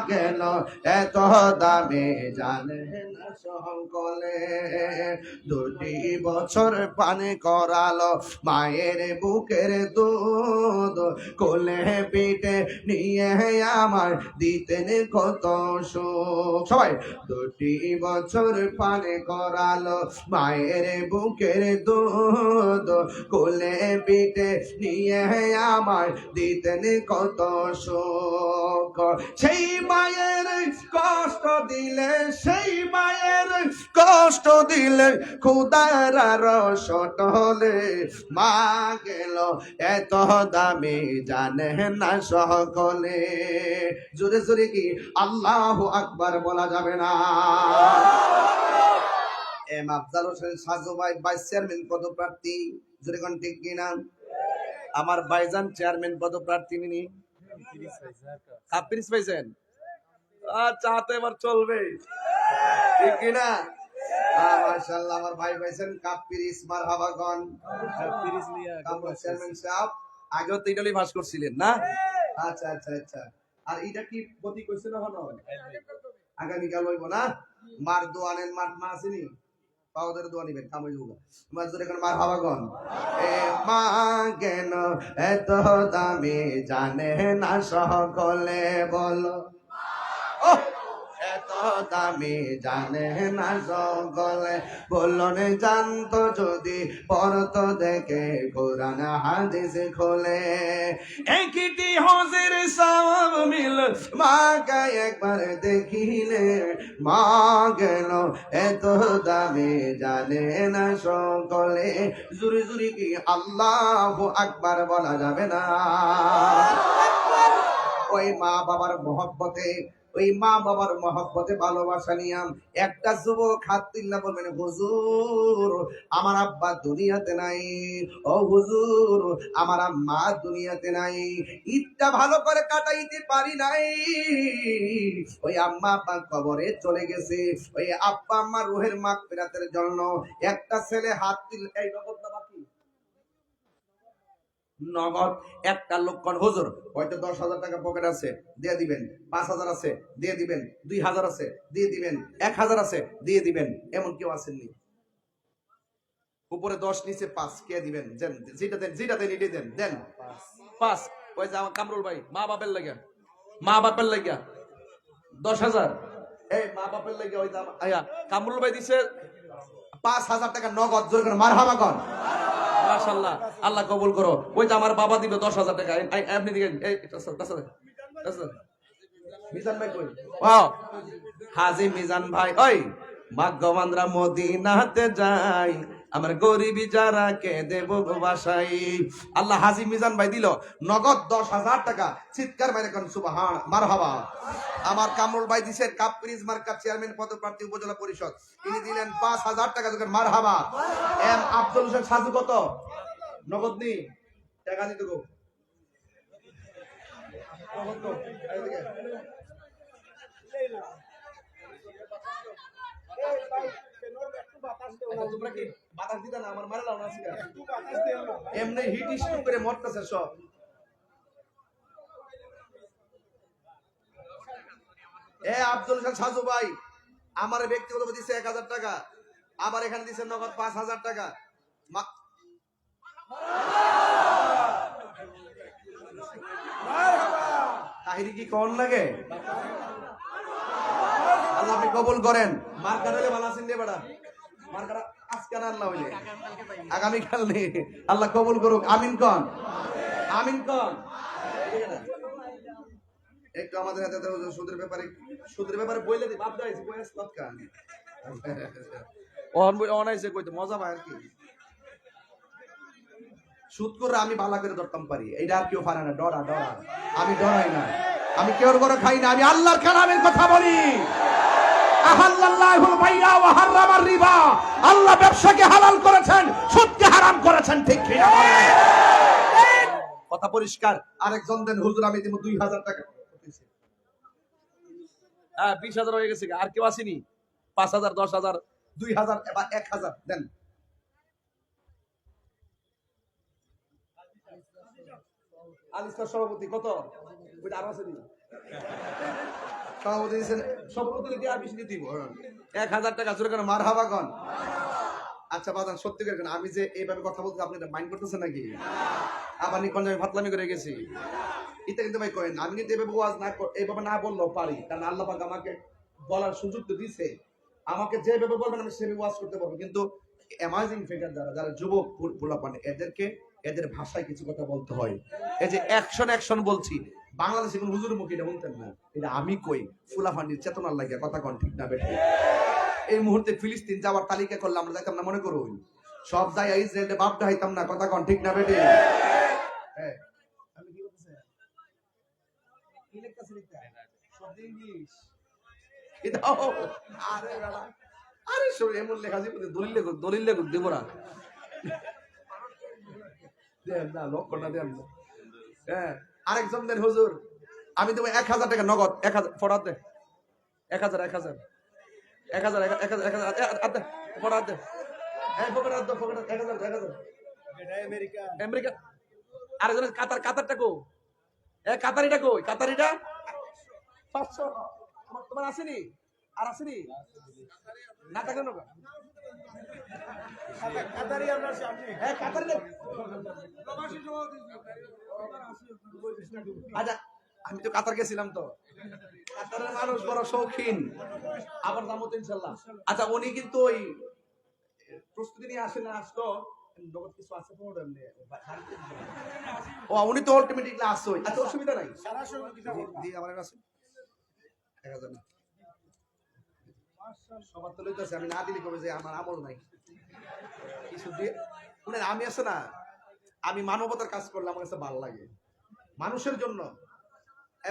Speaker 1: কেন এত দামি জানে না সকলে। 2 বছর পানি করালো মায়ের বুকের দুধ, কোলে পিঠে নিয়ে আমার দিতেন কত সুখ। সবাই 2 বছর পানি করালো মায়ের বুকের দুধ, কোলে পিঠে নিয়ে আমার দিতেন কত সুখ। সেই মায়ের কষ্ট দিলে, সেই মায়ের কষ্ট দিলে খুদার রস টলে। মা গেল এত দামি জানে না সকলে। জোরে জোরে কি আল্লাহু আকবার বলা যাবে না? এম আফজাল হোসেন সাজু ভাই ভাইস চেয়ারম্যান পদপ্রার্থী, জোরে কোন ঠিক কিনা? আমার ভাইজান চেয়ারম্যান পদপ্রার্থী, নিনি কাপ পিরিস পাইছেন? আচ্ছা, তো এবার চলবে, ঠিক কিনা? মাশাআল্লাহ, আমার ভাই পাইছেন কাপ পিরিস। মারহাবাগন। চেয়ারম্যান সাহেব আগেও তো ইটালি পাস করছিলেন না? আচ্ছা আচ্ছা আচ্ছা। আর এটা কি প্রতি কইছে না হলো? আগামীকাল হইব না? মার দোয়ানের মাঠ মা আসেনি, পাওদের দোয়া নিবেন, কাম হইব। মাজুর এখন মারহাবাগন। এ মা কেন এত দামি জানে না সকলে, বলো এত দামি জানে না সকলে। বললেন জানতো যদি পড়তো দেখে কোরআন হাদিস খোলে। একটি হজের সওয়াব মিল মাকে একবার দেখিলে। মা গেল এত দামি জানে না সকলে। জুরি জুরি কি আল্লাহু আকবার বলা যাবে না? ওই মা বাবার মহব্বতে, ওই মা বাবার মহব্বতে ভালোবাসা নিয়াম একটা যুবক হাত তুলনা বলবেন, হুজুর আমার আব্বা দুনিয়াতে নাই, ও হুজুর আমার আম্মা দুনিয়াতে নাই, ঈদটা ভালো করে কাটাইতে পারি নাই, ওই আম্মা আব্বা কবরে চলে গেছে, ওই আব্বা আম্মা রুহের মাগফিরাতের জন্য একটা ছেলে হাত তুল, এই নগদ না বাকি নগদ একটা লোক কোন হুজুর হয়তো 10,000 টাকা পকেট আছে দিয়ে দিবেন, 5,000 আছে দিয়ে দিবেন, 2,000 আছে দিয়ে দিবেন, 1,000 আছে দিয়ে দিবেন, এমন কেউ আসেননি? উপরে 10 নিচে 5 কে দিবেন? যেটা দেন এটাই দেন, দেন 5। ওই যে আমার কামরুল ভাই মা বাপের লাগিয়া 10,000, এই মা বাপের লাগিয়া ওই আয়া কামরুল ভাই দিছে 5,000 টাকা নগদ, জোর করে মারহাবা কর। মাশাআল্লাহ, আল্লাহ কবুল করো। ওই যে আমার বাবা দিবে 10,000 টাকা, আপনি দিবেন এই মিজান ভাই কই? ওয়াও হাজী মিজান ভাই, ওই ভাগ্যবানরা মদিনাতে যাই, আমার গরিবি যারা কে দেব গো বাসাই। আল্লাহ হাজী মিজান ভাই দিল নগদ 10,000 টাকা, চিৎকার মেরে কোন সুবহান মারহাবা। আমার কামরুল ভাই দিছেন কাপ্রিজ মার্কা চেয়ারম্যান পদপ্রার্থী উপজেলা পরিষদ, তিনি দিলেন 5,000 টাকা, যখন মারহাবা। এম আব্দুল হোসেন সাজু কত নগদ নি টাকা দিতে গো নগদ গো, এইদিকে তোমরা কি বাতাস দিতা না? আমার মারা লাও না আজকে এমনি হিট স্ট্রোক করে মরতেছে সব। এ আব্দুল হোসেন সাজু ভাই আমার ব্যক্তিগত দিছে 1,000 টাকা, আবার এখানে দিছে নগদ 5,000 টাকা। তাহিরি কি কোন লাগে? আল্লাহ আপনি কবুল করেন। মার্কার হইলে ভালো আছেন রে বেটা, মার্কার আজকে না আল্লাহ হইলে আগামীকাল নেই, আল্লাহ কবুল করুক। আমিন কন, আমিন কন। একটু আমাদের হাতে সুদের ব্যাপারে বইলে দি বাপ দাইছি বয়স তৎকাল অনাইছে কইতে মজা পায় আর কি। সুদ করে আমি ভালো করে ধরতাম পারি, এইটা আর কেউ পারে না। ডরা আমি ডরাই না, আমি কেউর করে খাই না, আমি আল্লাহর কালামের কথা বলি। আহাল্লাল্লাহুল বাইয়া ওয়া হারামার রিবা, আল্লাহ ব্যবসাকে হালাল করেছেন, সুদকে হারাম করেছেন, ঠিক কি না বলেন? কথা পরিষ্কার। আরেকজন দেন হুজুর আমি দিব 2,000 টাকা। হ্যাঁ 20,000 হয়ে গেছে, আর কেউ আসেনি? 5,000, 10,000, 2,000 বা 1,000 দেন। আলিস্তার সভাপতি কত? ওইটা আরো আছে দিন সভাপতি দিয়েছেন, সভাপতি দিয়ে আর বেশি দিব 1,000 টাকা। জোরে কেন মারহাবা কন। আচ্ছা বাদান সত্যি করে কেন আমি যে এইভাবে কথা বলতে আপনি এটা মাইন্ড করতেছেন নাকি? আবার নিকন আমি ফাতলামি করে গেছি এটা কিন্তু ভাই করেন। আমি কিন্তু এইভাবে ওয়াজ না এইভাবে না বললেও পারি, কারণ আল্লাহ পাক আমাকে বলার সুযোগ তো দিছে। আমাকে যেভাবে বলবেন আমি সেভাবে ওয়াজ করতে পারবো, কিন্তু অ্যামাজিং ফিগার যারা যুবক পোলাপান এদের ভাষায় কিছু কথা বলতে হয়। এই যে অ্যাকশন বলছি, বাংলাদেশে কোন হুজুরের মুখে এটা শুনতেন না, এটা আমি কই ফুলাফান্ডির চেতনার লাগিয়া কথা কন, ঠিক না বেঠে? এই মুহূর্তে ফিলিস্তিন যাওয়ার তালিকা করলে আমরা যাইতাম না? মনে করুন সব যাই ইসরায়েলে বাপটা হইতাম না, কথা কন, ঠিক না বেঠে? হ্যাঁ আমি কি বলতেছি কি লেখতাছি শব্দ ইংলিশ এটাও আরে বেড়া আরে সব এমন লেখা জীবনে দলিল লেখ দেব না, দেন না লক্ষণটা দেন না। হ্যাঁ আরেকজন দেন হুজুর আমি দেবো 1,000 টাকা নগদ। 1,000 ফরাত দে, 1,000 1,000 ফরাত দে, হ্যাঁ ফরাত দে, 1,000 আমেরিকা। আরেকজন কাতারটা কো? কাতারিটা কই? কাতারিটা 500 তোমার আসেনি? আর আসেনি না টাকা নৌকা আচ্ছা আমি তো কাতার গেছিলাম, তো কাতারের মানুষ বড় শৌখিন, আবার যাবো তো ইনশাল্লাহ। আচ্ছা উনি কিন্তু ওই প্রস্তুতি নিয়ে আসেন না, আসতো কিছু আছে ও উনি তো আলটিমেটলি আসছে। আচ্ছা অসুবিধা নাই, আমার কাছে 1,000 সবার তো লইতেছে, আমি না দিলে কবে যে আমার আমল নাই কিছু দিয়ে। আমি আছে না, আমি মানবতার কাজ করলে আমার কাছে ভালো লাগে, মানুষের জন্য।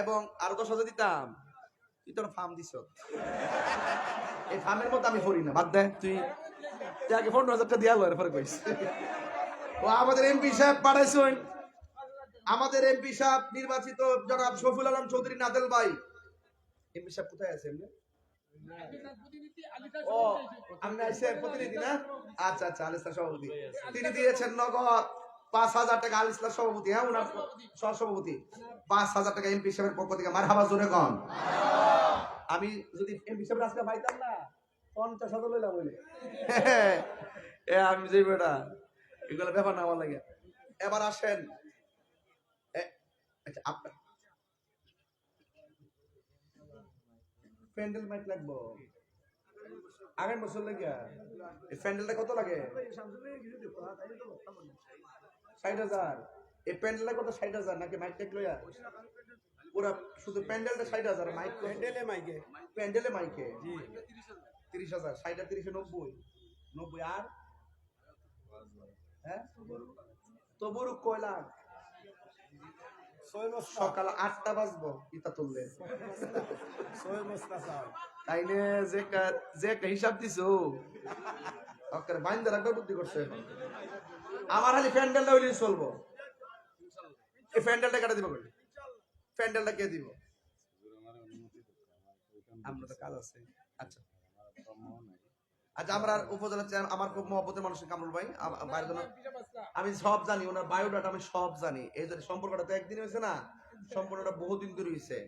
Speaker 1: এবং আরো 10,000 দিতাম, তুই তোর ফার্ম দিছ এই ফার্মের মধ্যে আমি পড়ি না বাদ দে তুই আগে 15,000 টাকা দিয়া লয় পরে কইস ও আমাদের এমপি সাহেব পাঠাইছেন আমাদের এমপি সাহেব নির্বাচিত জনাব শফিউল আলম চৌধুরী নাদেল ভাই এমপি সাহেব কোথায় আছেন ও আপনি আইছেন প্রতিনিধি না আচ্ছা আচ্ছা আলিস্তার সভাপতি তিনি দিয়েছেন নগদ 5,000 টাকা আলিস্তার সভাপতি হ্যাঁ ওনার সহসভাপতি 5,000 টাকা এমপি সাহেবের পক্ষ থেকে মারহাবা জোরে কন আমি যদি এমপি সাহেব আজকে পাইতাম না 50,000 লইলাম বলে এ আমি যে বেটা এগুলো ব্যাপার না আমার লাগে এবার আসেন আচ্ছা আপনার প্যান্ডেল মাইক লাগবো আগামী বছর লাগিয়া এই প্যান্ডেলটা কত লাগে 60,000 এই প্যান্ডেলটা কত 60,000 নাকি মাইক টেক লইয়া পুরা শুধু প্যান্ডেলটা 60,000 মাইক প্যান্ডেলে মাইকে জি 30,000 60 30 90 আর হ্যাঁ তবুরু কয় লাখ সকাল 8টা বাজবো ইতা তুললে তাইলে যে হিসাব দিছো ওকে বাইন্দা রাখবে বুদ্ধি করছে আমার খালি প্যান্ডেলটা হইলে চলবো এই প্যান্ডেলটা কেটে দিব প্যান্ডেলটা কে দিব আমরা তো কাজ আছে আচ্ছা আচ্ছা আমরা উপজেলা আমার খুব মহব্বতের মানুষ কামরুল ভাই আমি সব জানি ওনার বায়োডাটা আমি সব জানি এই যে সম্পর্কটা তো একদিন হয়েছে না সম্পর্কটা বহুদিন ধরে হয়েছে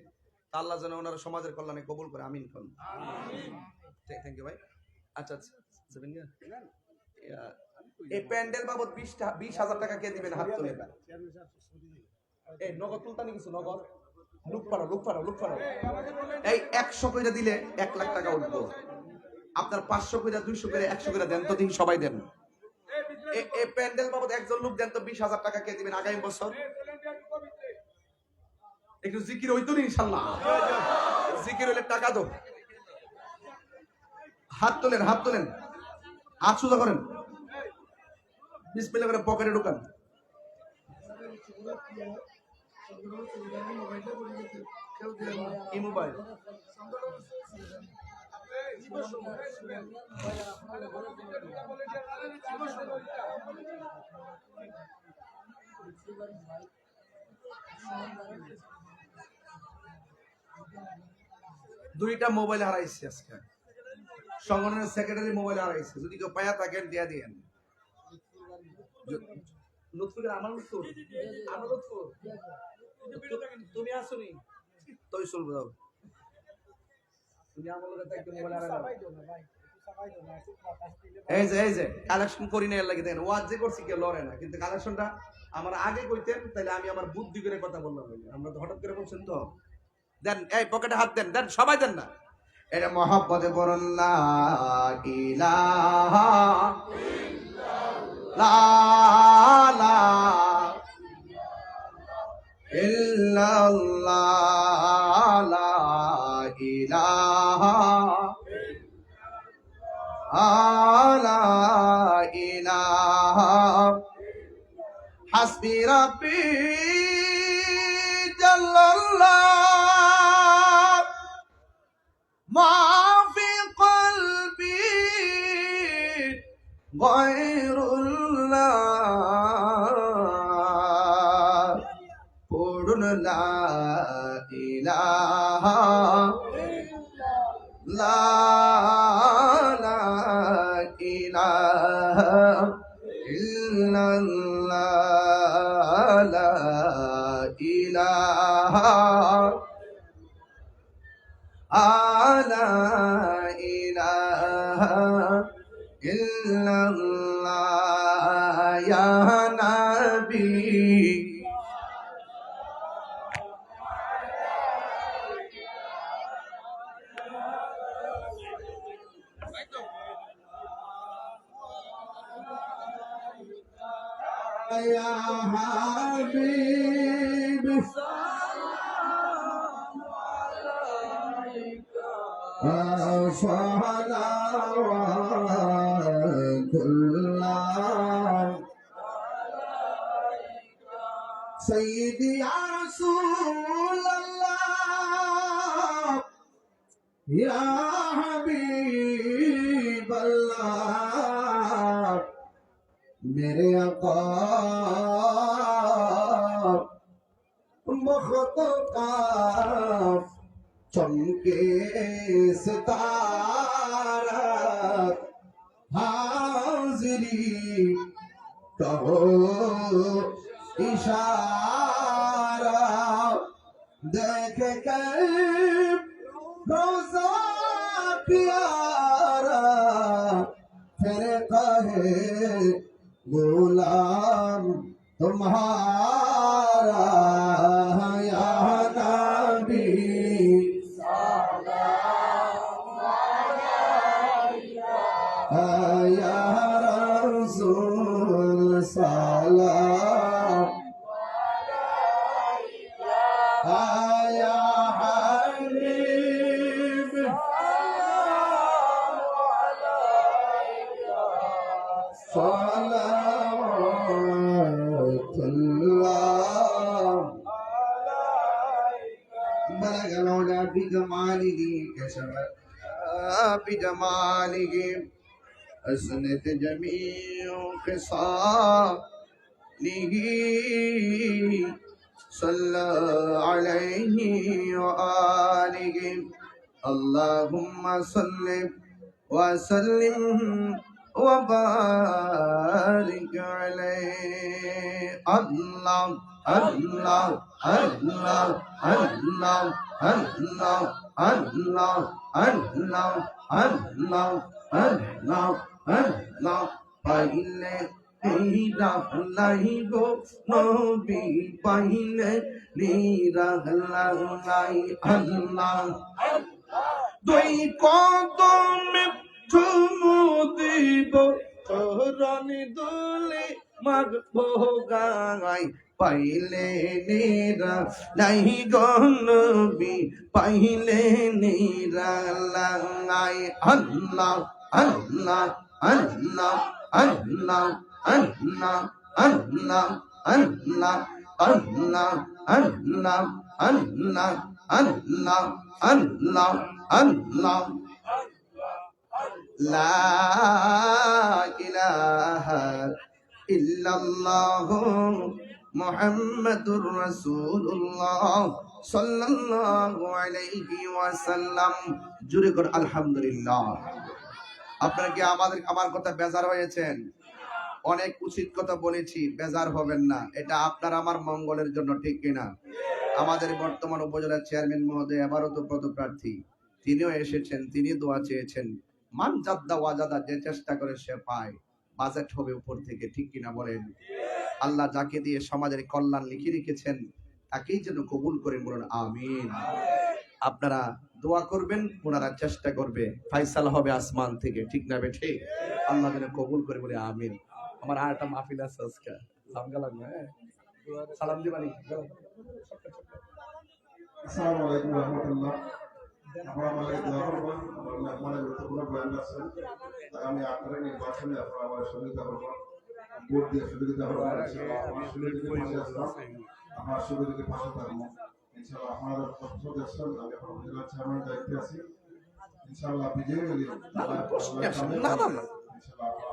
Speaker 1: আল্লাহ যেন ওনার সমাজের কল্যাণে কবুল করে আমিন কোন থ্যাংক ইউ ভাই আচ্ছা আচ্ছা এই প্যান্ডেল বাবদ 20,000 টাকা কে দিবেন হাত তুলে এই নগদ তুলতানি কিছু নগদ লুক পারো এই 100 কইরা দিলে 1 লাখ টাকা উঠবো আপনার 500 কইরা 200 করে 100 করে দেন তো দিন সবাই দেন এই প্যান্ডেল বাবদ একজন লোক দেন তো 20,000 টাকা কে দিবেন আগামী বছর একটু জিকির হইতো না ইনশাআল্লাহ জিকির হইলে টাকা দাও হাত তোলেন হাত সোজা করেন বিসমিল্লাহ করে পকেটে ঢুকান কি মোবাইল দুইটা মোবাইল হারাইছে আজকে সংগঠনের সেক্রেটারি মোবাইল হারাইছে যদি কেউ পায়া থাকেন দিয়া দিয়েন লুৎফুর আমার লুৎফুর তুমি আসুনি তুই চলবো যাও তুমি আমার লগে একটু মোবাইল হারাইছো এই যে কালেকশন করি না এর লাগি দেখেন ওয়াজ যে করছি কেউ লড়ে না কিন্তু কালেকশনটা আমার আগে কইতেন তাহলে আমি আমার বুদ্ধি করে কথা বললাম আমরা তো হঠাৎ করে বলছেন তো দেন এই পকেটে হাত দেন সবাই দেন না এটা মহব্বতে পড়ুন লা ইলাহা ইল্লাল্লাহ লা ইলাহা লা ইলাহা হাসবি রাব্বি জাল্লাল্লাহ মা ফি কলবি গায়রুল্লাহ পড়ুন লা ইলাহা লা ইলাহা ইল্লাল্লাহ লা ইলাহা লা ইলাহা ইল্লাল্লাহ ইয়া নবী يا حبيب السلام عليك صلوات الله سيدي يا رسول الله
Speaker 2: या हबीब अल्लाह मेरे आका मुख्तार चमके सितारा हाजिरी कहो इशारा देख कर रोजा प्यारा फिर कहे गुलाम तुम्हारा या नबी या रसूल सलाम या हबीब सलावतुल्लाह بلغ العلا بجماله كشف بجماله أسنت جميع خصاله صلى عليه وآله اللهم صل وسلم وبارك عليه الله الله الله الله الله الله الله الله الله الله পাইলে নিরালাই গো নবী পাইলে নিরালাই আল্লাহ দুই কদমে চুমু দিব চরণে দুলে মাগবো গাই পাইলে নিরালাই গো নবী পাইলে নিরালাই আল্লাহ আল্লাহ আল্লাহ আল্লাহ আল্লাহ আল্লাহ আল্লাহ আল্লাহ আল্লাহ আল্লাহ আল্লাহ আল্লাহ আল্লাহ লা ইলাহা ইল্লাল্লাহ মুহাম্মাদুর রাসূলুল্লাহ সাল্লাল্লাহু আলাইহি ওয়াসাল্লাম। জোরে করে আলহামদুলিল্লাহ। আপনারা কি আমার কথা বেজার হয়েছেন? অনেক উচিত কথা বলেছি, বেজার হবেন না। এটা আপনার আমার মঙ্গলের জন্য, ঠিক কিনা? আমাদের বর্তমান উপজেলার চেয়ারম্যান মহোদয় এবারও তো পদপ্রার্থী, তিনিও এসেছেন, তিনি দোয়া চেয়েছেন। মান জাদ্দা ওয়াজাদা, যে চেষ্টা করে সে পায়। বাজেট হবে উপর থেকে, ঠিক কিনা বলেন? আল্লাহ যাকে দিয়ে সমাজের কল্যাণ লিখে রেখেছেন তাকেই যেন কবুল করে, বলুন আমিন। আপনারা দোয়া করবেন, ওনারা চেষ্টা করবে, ফাইসালা হবে আসমান থেকে, ঠিক না বেঠে? আল্লাহ যেন কবুল করে, বলে আমিন। আমার আর একটা মাহফিল আছে আজকে, জামগা লাগবে, সালাম দিবানি।
Speaker 3: আসসালামু আলাইকুম ওয়া রাহমাতুল্লাহ। আপনারা আমাকে দোয়া করবেন, আল্লাহ আমাদের গুরুত্বপূর্ণ বয়ান আছে। আমি আপনাদের নির্বাচনে আপনারা আমার সহযোগিতা করবেন, ভোট দিয়ে সহযোগিতা করবেন। আমার সহযোগিতার পাশে আসলাম, আমার সহযোগিতার পাশে থাকবো ইনশাআল্লাহ। আপনারা পছন্দ দেখছেন, আমি এখন জেলা চেয়ারম্যানের দায়িত্বে আছি। ইনশাআল্লাহ বিজয়ী হলে ইনশাআল্লাহ আপনারা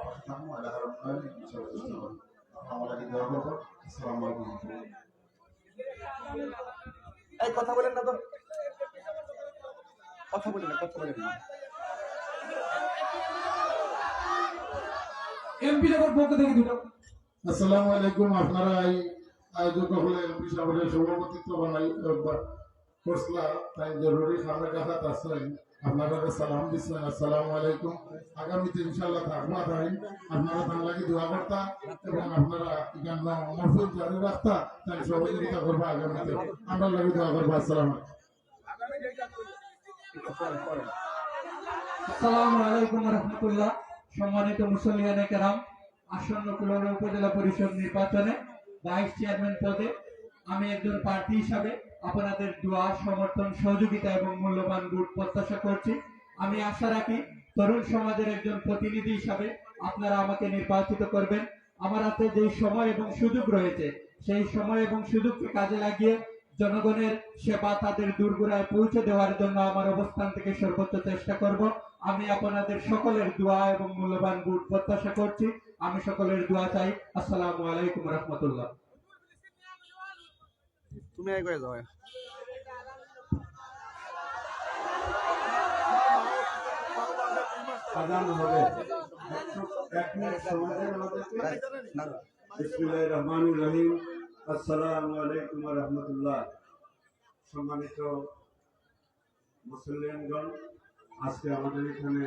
Speaker 3: পাশে থাকবো, এলাকার উন্নয়নে ইনশাআল্লাহ চেষ্টা করবো। আপনারা আমাকে দোয়া করবেন। আসসালামু আলাইকুম।
Speaker 1: এই কথা বলেন না তো, কথা বলেন না, কথা বলেন না।
Speaker 4: এমপি সাহেবের পক্ষ থেকে দুটো।
Speaker 3: আসসালামু আলাইকুম। আপনারা এই আয়োজক হলে এমপি সাহেবের সভাপতিত্ব বানাই করছিলা, তাই জরুরি সামনে কথা আসছেন, আপনারা সালাম দিচ্ছেন। আসসালামু আলাইকুম। আগামীতে ইনশাআল্লাহ থাকবা, তাই আপনারা বাংলাকে দোয়া করতা এবং আপনারা এখানে মহফিল জারি রাখতা, তাই সহযোগিতা করবা। আগামীতে আমরা লাগে দোয়া করবো। আসসালামু
Speaker 4: আসসালামু আলাইকুম ওয়া রাহমাতুল্লাহ। সম্মানিত মুসল্লিয়ানে কেরাম, আসন্ন কুলাউড়া উপজেলা পরিষদ নির্বাচনে ভাইস চেয়ারম্যান পদে আমি একজন প্রার্থী হিসাবে আপনাদের দোয়া, সমর্থন, সহযোগিতা এবং মূল্যবান ভোট প্রত্যাশা করছি। আমি আশা রাখি তরুণ সমাজের একজন প্রতিনিধি হিসাবে আপনারা আমাকে নির্বাচিত করবেন। আমার হাতে যে সময় এবং সুযোগ রয়েছে, সেই সময় এবং সুযোগকে কাজে লাগিয়ে জনগণের সেবা তাদের দূরগোড়ায় পৌঁছে দেওয়ার জন্য আমার অবস্থান থেকে সর্বোচ্চ চেষ্টা করব। আমি আপনাদের সকলের দোয়া এবং মূল্যবান ভোট প্রত্যাশা করছি। আমি সকলের দোয়া চাই। আসসালামু আলাইকুম রহমতুল্লাহ।
Speaker 1: তুমি আগে করে যাও।
Speaker 3: আজান হবে। এক মিনিট সময় দেন আমাদেরকে। বিসমিল্লাহির রহমানির রহিম। আসসালামু আলাইকুম ওয়া রাহমাতুল্লাহ। সম্মানিত মুসলিমগণ, আজকে আমাদের এখানে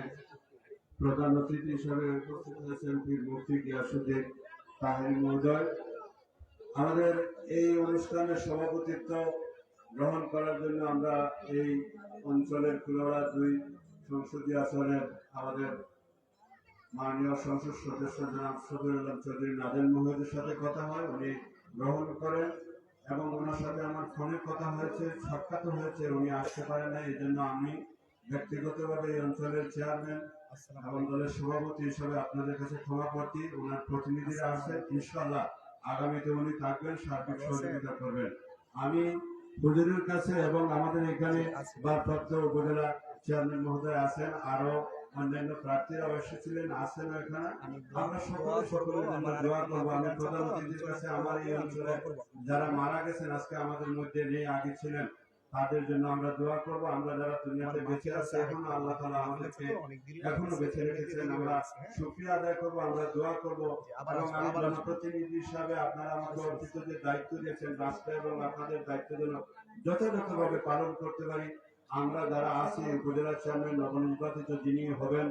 Speaker 3: প্রধান অতিথি হিসেবে উপস্থিত হয়েছেন পীর মুফতি গিয়াসউদ্দিন তাহেরি মহোদয়। আমাদের এই অনুষ্ঠানের সভাপতিত্ব গ্রহণ করার জন্য আমরা এই অঞ্চলের কুলাউড়া 2 সংসদীয় আসনের আমাদের মাননীয় সংসদ সদস্য জনাব শফিউল্লাহ চৌধুরী নাদেল মহোদয়ের সাথে কথা হয়, উনি গ্রহণ করেন এবং ওনার সাথে আমার ফোনে কথা হয়েছে, সাক্ষাৎ হয়েছে, উনি আসতে পারেন না। এই জন্য আমি ব্যক্তিগতভাবে এই অঞ্চলের চেয়ারম্যান এবং দলের সভাপতি হিসেবে আপনাদের কাছে ক্ষমা প্রার্থী। ওনার প্রতিনিধিরা আছে, ইনশাআল্লাহ আগামীতে উনি থাকবেন, সার্বিক সহযোগিতা করবেন। আমি হুজুরের কাছে এবং আমাদের এখানে ভারপ্রাপ্ত উপজেলা চেয়ারম্যান মহোদয় আছেন, আরো অন্যান্য প্রার্থীরাও এসেছিলেন, আছেন এখানে। আমরা সকলের জন্য দোয়া করবো। আমি প্রধান অতিথির কাছে আমার এই অঞ্চলে যারা মারা গেছেন, আজকে আমাদের মধ্যে নেই, আগে ছিলেন, তাদের জন্য আমরা দোয়া করব। আমরা যারা দুনিয়াতে বেঁচে আছি এখনো, আল্লাহ তাআলা আমাদেরকে এখনো বেঁচে রেখেছেন, আমরা শুকরিয়া আদায় করব, আমরা দোয়া করব। এবং আমি জনপ্রতিনিধি হিসাবে আপনারা আমাকে অর্পিত যে দায়িত্ব দিয়েছেন, রাষ্ট্র এবং আপনাদের দায়িত্ব যেন যথাযথভাবে পালন করতে পারি। আমরা যারা আছি, উপজেলা চেয়ারম্যান নবনির্বাচিত যিনি হবেন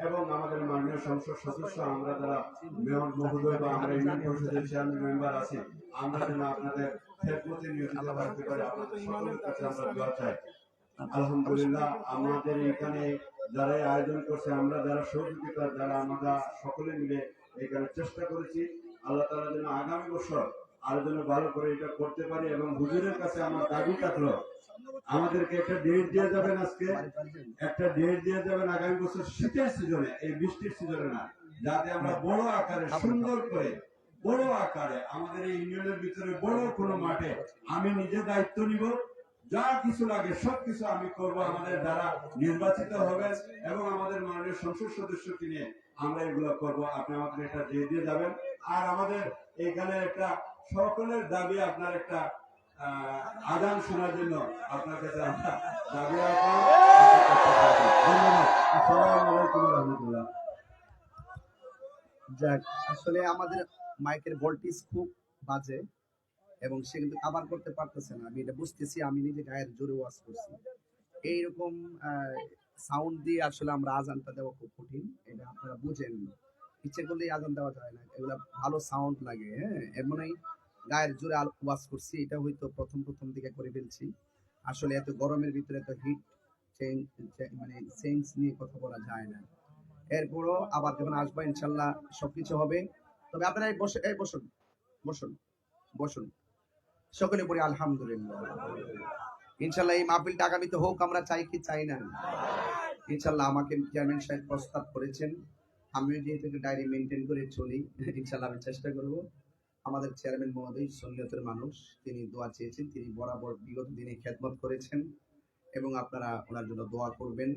Speaker 3: এবং আমাদের মাননীয় সংসদ সদস্য, আমরা যারা মেয়র মহোদয় বা আমরা ইউনিয়ন পরিষদের চেয়ারম্যান মেম্বার আছি, আমরা যেন আপনাদের খেদমতে নিয়োজিত থাকতে পারি। আপনাদের সকলের কাছে আমরা দোয়া চাই। আলহামদুলিল্লাহ, আমাদের এখানে যারা আয়োজন করছে, আমরা যারা সহযোগিতা, যারা আমরা সকলে মিলে এখানে চেষ্টা করেছি, আল্লাহ তাআলা যেন আগামী বছর আরো যেন ভালো করে এটা করতে পারি। এবং হুজুরের কাছে আমার দাবি থাকলো, আমাদেরকে একটা ডেট দিয়ে যাবেন, আজকে একটা ডেট দিয়ে যাবেন আগামী বছর শীতের সিজনে, এই বৃষ্টির সিজনে না, যাতে আমরা বড় আকারে সুন্দর করে বড় আকারে আমাদের এই ইউনিয়নের ভিতরে বড় কোনো মাঠে আমি নিজে দায়িত্ব নিব, যা কিছু লাগে সবকিছু আমি করব। আমাদের যারা নির্বাচিত হবেন এবং আমাদের মাননীয় সংসদ সদস্যকে নিয়ে আমরা এগুলো করব। আপনি আমাদের একটা দিয়ে যাবেন। আর আমাদের এখানে একটা সকলের দাবি, আপনার একটা আজান শোনার জন্য আপনার কাছে আমরা দাবি রাখলাম। ধন্যবাদ। আসসালামু আলাইকুম ওয়া রাহমাতুল্লাহ।
Speaker 1: যাক, আসলে আমাদের মাইকের ভোল্টেজ খুব বাজে এবং সে কিন্তু কাভার করতে পারতেছে না। আমি এটা বুঝতেছি, আমি নিজে গায়ের জোরে ওয়াজ করছি। এইরকম সাউন্ড দিয়ে আসলে আমরা আজানটা দেওয়া খুব কঠিন, এটা আপনারা বুঝেন। ইচ্ছে করলেই আজান দেওয়া যায় না, এগুলা ভালো সাউন্ড লাগে। হ্যাঁ, এমনই গায়ের জোরে ওয়াজ করছি। এটা হয়তো প্রথম দিকে করে ফেলছি। আসলে এত গরমের ভিতরে এত হিট চেঞ্জ, মানে চেঞ্জ নিয়ে কথা বলা যায় না। এরপরও আবার যখন আসবো ইনশাল্লাহ সবকিছু হবে। তবে আপনারা বসুন বসুন বসুন, সকলে পড়ি আলহামদুলিল্লাহ। ইনশাল্লাহ এই মাহফিলটা আগামীতে হোক, আমরা চাই কি চাই না? ইনশাল্লাহ আমাকে চেয়ারম্যান সাহেব প্রস্তাব করেছেন, আমিও যেহেতু ডায়েরি মেনটেন করে চলি, ইনশাল্লাহ আমি চেষ্টা করব। আমাদের চেয়ারম্যান মহোদয় সুন্নিয়তের মানুষ, তিনি দোয়া চেয়েছেন, তিনি বরাবর বিগত দিনে খেদমত করেছেন এবং আপনারা ওনার জন্য দোয়া করবেন।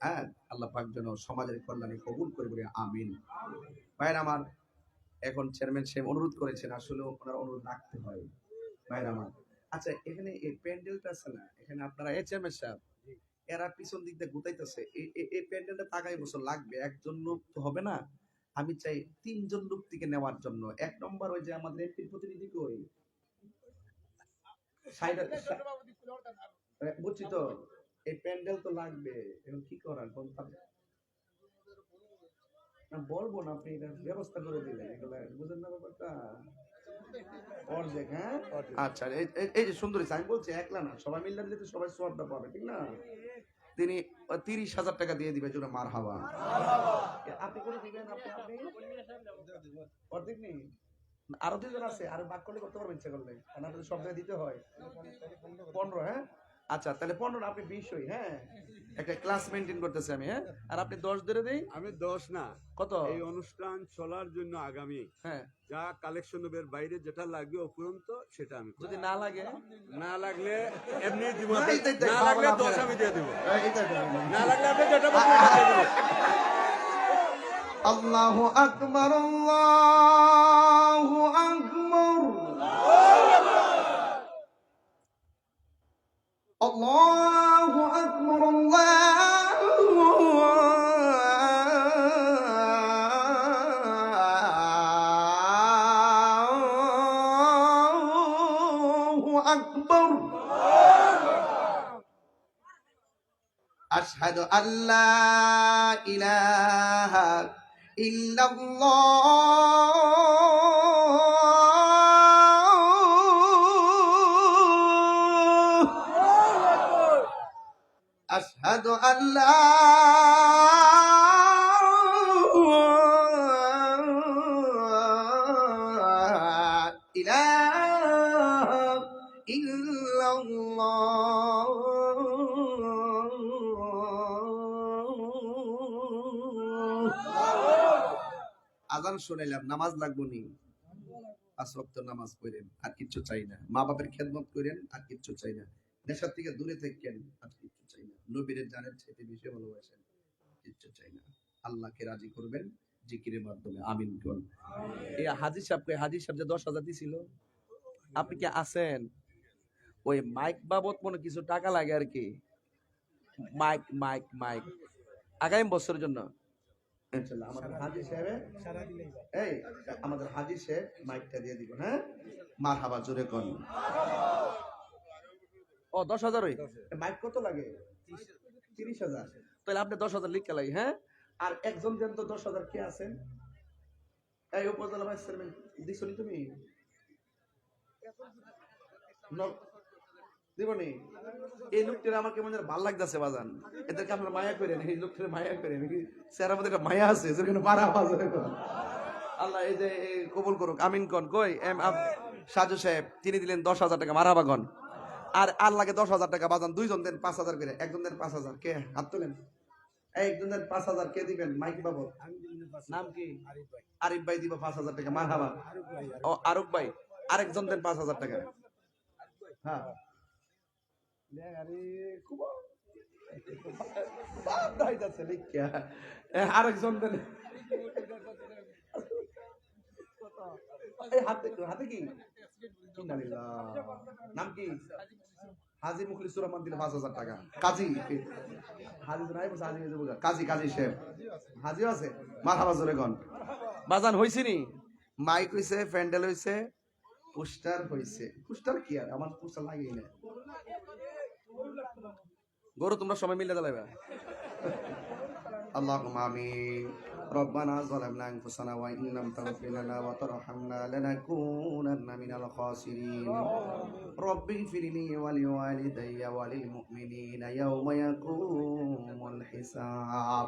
Speaker 1: হ্যাঁ, আল্লাহ পাক যেন সমাজের কল্যাণে কবুল করে বলে আমিন। ভাইয়ের আমার, এখন চেয়ারম্যান সাহেব অনুরোধ করেছেন, আসলে ওনার অনুরোধ রাখতে হয়। ভাইয়ের আমার, আচ্ছা এখানে এই প্যান্ডেলটা আছে না, এখানে আপনারা এই চেয়ারম্যান সাহেব এরা পিছন দিক দিয়ে গুতাইতেছে, এই প্যান্ডেলটা আগামী বছর লাগবে। একজন লোক তো হবে না, আমি চাই 3 জন লোক থেকে নেওয়ার জন্য। 1 নম্বর ওই যে আমাদের এমপি প্রতিনিধি কই, বুঝছি তো, এই প্যান্ডেল তো লাগবে। এখন কি করার বলবো না, আপনি এটা ব্যবস্থা করে দিলেন, এগুলা বুঝেন না ব্যাপারটা। অর্ধেক, হ্যাঁ আচ্ছা, এই যে সুন্দরী, আমি বলছি একলা না, সবাই মিললে দিলে তো সবাই সোয়াবটা পাবে, ঠিক না? তিনি 30,000 টাকা দিয়ে দিবে, জোরে মার হাওয়া। আপনি করে দিবেন, আপনি অর্ধেক নেই, আরো 2 জন আছে, আরো ভাগ করলে করতে পারবেন ইচ্ছা করলে, কারণ আপনাদের সব জায়গায় দিতে হয় 15। হ্যাঁ আচ্ছা তাহলে 15 আপনি 20 হই, হ্যাঁ একটা ক্লাস মেনটেন করতেছি আমি, হ্যাঁ আর আপনি 10 ধরে দেই।
Speaker 3: আমি 10 না,
Speaker 1: কত?
Speaker 3: এই অনুষ্ঠান চলার জন্য আগামী
Speaker 1: হ্যাঁ
Speaker 3: যা কালেকশন এর বাইরে যেটা লাগবে উপরন্ত সেটা আমি করব।
Speaker 1: যদি না লাগে
Speaker 3: না লাগলে এমনি দিব,
Speaker 1: না, এইটাই তাই,
Speaker 3: না লাগলে
Speaker 1: খাওয়া
Speaker 3: 10
Speaker 1: লাগবে।
Speaker 3: আমি দিয়ে দিব,
Speaker 1: এইটাই তো।
Speaker 3: না লাগলে আপনি যেটা বলবেন ওটা দিয়ে দিব।
Speaker 1: আল্লাহু আকবার, আল্লাহু আকবার, আল্লাহু আকবার, আল্লাহু আকবার। আশহাদু আল্লা ইলাহা ইল্লাল্লাহ, আশহাদু আল্লা ইলাহা ইল্লাল্লাহ। আজান শুনাইলাম, নামাজ লাগবো নি? 5 ওয়াক্ত নামাজ পড়েন, আর কিচ্ছু চাই না। মা বাপের খেদমত করেন, আর কিচ্ছু চাই না। নেশার থেকে দূরে থাকেন, আর কিচ্ছু চাই না। নবীর জানের চাইতে বেশি ভালোবাসেন, কিচ্ছু চাই না। আল্লাহকে রাজি করবেন জিকিরের মাধ্যমে। আমিন কোন। এই হাজী সাহেব যে 10,000 দিছিল, আপনি কি আছেন? ওই মাইক বাবদ মনে কিছু টাকা লাগে আর কি, মাইক মাইক মাইক আগামী বছরের জন্য। ইনশাআল্লাহ আমাদের হাজী সাহেব, এই আমাদের হাজী সাহেব মাইকটা দিয়ে দিব, হ্যাঁ মারহাবা, জোরে কোন। ও 10,000 ওই মাইক কত লাগে? 30,000। তাহলে আপনি 10,000 লিখে লাগে, হ্যাঁ আর একজন দেন তো 10,000 কে আছেন? এই উপজেলা ভাইস চেয়ারম্যান দিছো নি তুমি? দিবনি? এই লোকটির আমার কেমন যেন ভালো লাগতেছে বাজান, এদেরকে আপনারা মায়া করেন, এই লোকটির মায়া করেন, স্যার আমাদের একটা মায়া আছে যেখানে মারা বাজারে। আল্লাহ এই যে কবুল করুক, আমিন কোন। কই সাজু সাহেব তিনি দিলেন 10,000 টাকা, মারাবা কোন। আর আল্লাহকে 10,000 টাকা বাজান, দুইজন দেন 5,000 করে, একজন দেন 5,000, কে হাত তোলেন? একজন দেন 5,000, কে দিবেন মাইক বাবদ? নাম কি? আরিফ ভাই দিব 5,000 টাকা, মারহাবা। ও আরুক ভাই, আরেকজন দেন 5,000 টাকা। হ্যাঁ আরেকজন দেন। হাতে কি নাম কি? হাজি মুখলিসুর রহমান দিল 5,000 টাকা। কাজী হাজি নাই, কাজী কাজী শেখ হাজিও আছে, মারহাবা জোরে কোন। বাজান হইছে নি? মাইক হইছে, প্যান্ডেল হইছে, পোস্টার হইছে। পোস্টার কি আর আমার পোস্টার লাগেই না। গরু তোমরা সবাই মিলে দাঁড়াইবা। আল্লাহুম্মা আমিন। রব্বানা যালামনা আনফুসানা ওয়া ইন লাম তাগফির লানা ওয়া তারহামনা লানাকুনান্না মিনাল খাসিরিন। রব্বিগফিরলি ওয়া লিওয়ালিদাইয়া ওয়া লিল মুমিনিনা ইয়াওমা ইয়াকুমুল হিসাব।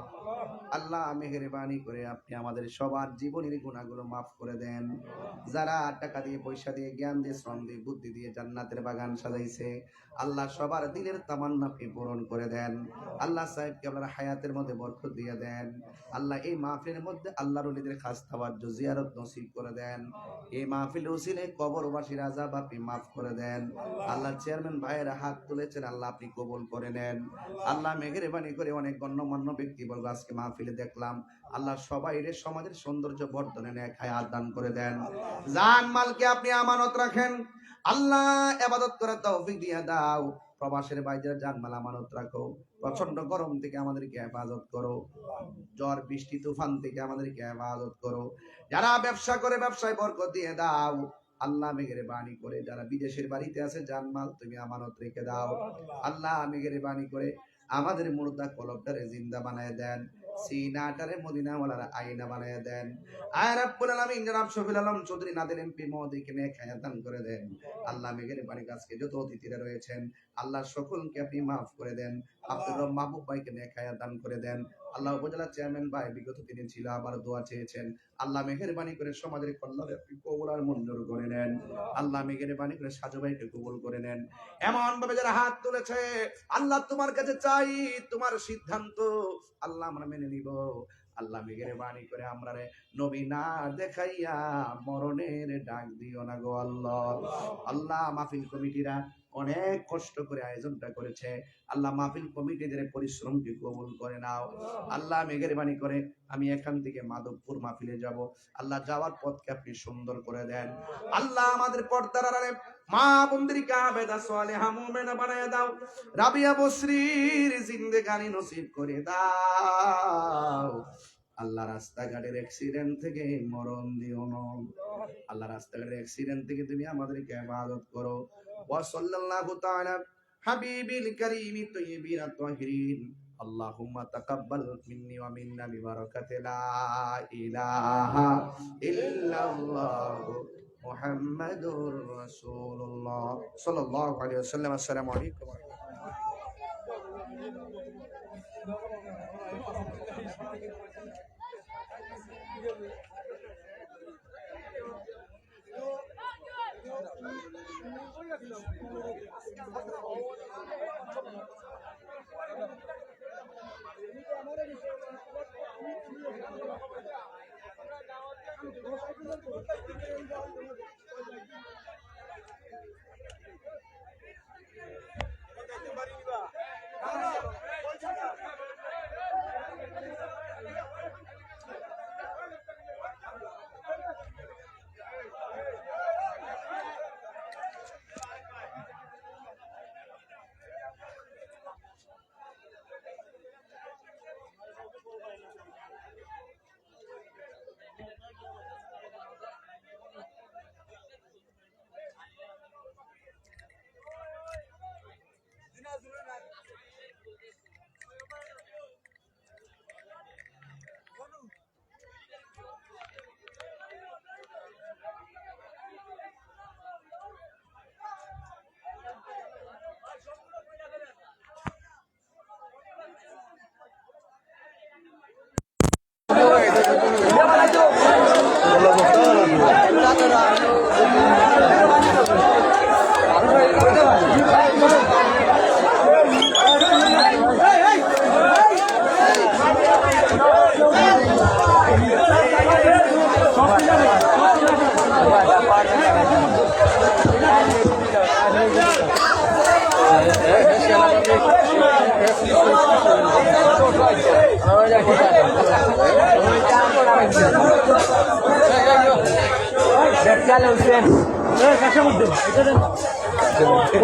Speaker 1: আল্লাহ মেহেরবানি করে আপনি আমাদের সবার জীবনের গুনাহগুলো মাফ করে দেন। যারা টাকা দিয়ে, পয়সা দিয়ে, জ্ঞান দিয়ে, শ্রম দিয়ে, বুদ্ধি দিয়ে জান্নাতের বাগান সাজাইছে, আল্লাহ সবার দিলের তামান্না আপনি পূরণ করে দেন। আল্লাহ সাহেবকে আপনার হায়াতের মধ্যে বরকত দিয়ে দেন। আল্লাহ এই মাহফিলের মধ্যে আল্লাহর ওলিদের খাস তাওয়াজ্জু জিয়ারত নসিব করে দেন। এই মাহফিল উসিলে কবরবাসীর আযাব আপনি মাফ করে দেন। আল্লাহ চেয়ারম্যান ভাইয়েরা হাত তুলেছেন, আল্লাহ আপনি কবুল করে নেন। আল্লাহ মেহেরবানি করে অনেক গণ্যমান্য ব্যক্তিবর্গ আজকে মাহফিলে দেখলাম, আল্লাহ সবাই সমাজের সৌন্দর্য বর্ধনে নেক হায়াত দান করে দেন। জান মালকে আপনি আমানত রাখেন। আল্লাহ ইবাদত করার তৌফিক দিয়ে দাও। প্রবাসের বাইরে জানমাল আমানত রাখো। প্রচন্ড গরম থেকে আমাদেরকে হেফাজত করো, ঝড় বৃষ্টি তুফান থেকে আমাদেরকে হেফাজত করো। যারা ব্যবসা করে ব্যবসায় বরকত দিয়ে দাও। আল্লাহ মেহেরবানি করে যারা বিদেশের বাড়িতে আছে জানমাল তুমি আমানত রেখে দাও। আল্লাহ মেহেরবানি করে আমাদের মুর্দা কলবটারে জিন্দা বানায় দেন, সিনাটারে মদিনা ওয়ালার আয়না বানায় দেন। আয় রাব্বুল আলামিন জনাব শফিউল আলম চৌধুরী নাদের এমপি মহোদয়কে নেক হায়াত দান করে দেন। আল্লাহ মেহেরবানি আজকে যত অতিথিরা রয়েছেন আল্লাহ সকলকে আপনি মাফ করে দেন। আব্দুর রব মাহবুব ভাইকে নেক হায়াত দান করে দেন। আল্লাহ উপজেলা চেয়ারম্যান ভাই বিগত দিনে ছিল, আবার দোয়া চেয়েছেন। আল্লাহ মেহেরবানি করে সমাজের কল্যাণে আপনি কবুল আর মঞ্জুর করে নেন। আল্লাহ মেহেরবানি করে সাজু ভাইকে কবুল করে নেন। এমন ভাবে যারা হাত তুলেছে, আল্লাহ তোমার কাছে চাই তোমার সিদ্ধান্ত আল্লাহ আমরা মেনে নিব। আল্লাহ মেহেরবানি করে আমরা নবী না দেখাইয়া মরণের ডাক দিও না গো আল্লাহ। আল্লাহ মাহফিল কমিটিরা অনেক কষ্ট করে আয়োজনটা করেছে, আল্লাহ মাহফিল কমিটিদের পরিশ্রমকে কবুল করে নাও। আল্লাহ মেহেরবানি করে আমি এখান থেকে মাধবপুর মাহফিলে যাব, আল্লাহ যাওয়ার পথকে আপনি সুন্দর করে দেন। আল্লাহ আমাদের পর্দার আড়ালে মা বন্দিরিকা বেদা সালেহা মুমিনা বানায় দাও, রাবিয়া বসরির জিন্দেগানি নসিব করে দাও। আল্লাহ রাস্তাঘাটের অ্যাক্সিডেন্ট থেকে মরণ দিও না, আল্লাহ রাস্তাঘাটের অ্যাক্সিডেন্ট থেকে তুমি আমাদেরকে হেফাজত করো। ওয়া সাল্লাল্লাহু তাআলা হাবিবিল কারীম তাইয়্যিবিন তাহিরিন। আল্লাহুম্মা তাকাব্বাল মিন্নি ওয়া মিন্না বিবারাকাতি লা ইলাহা ইল্লাল্লাহ মুহাম্মাদুর রাসূলুল্লাহ সাল্লাল্লাহু আলাইহি ওয়াসাল্লাম। আসসালামু আলাইকুম ওয়া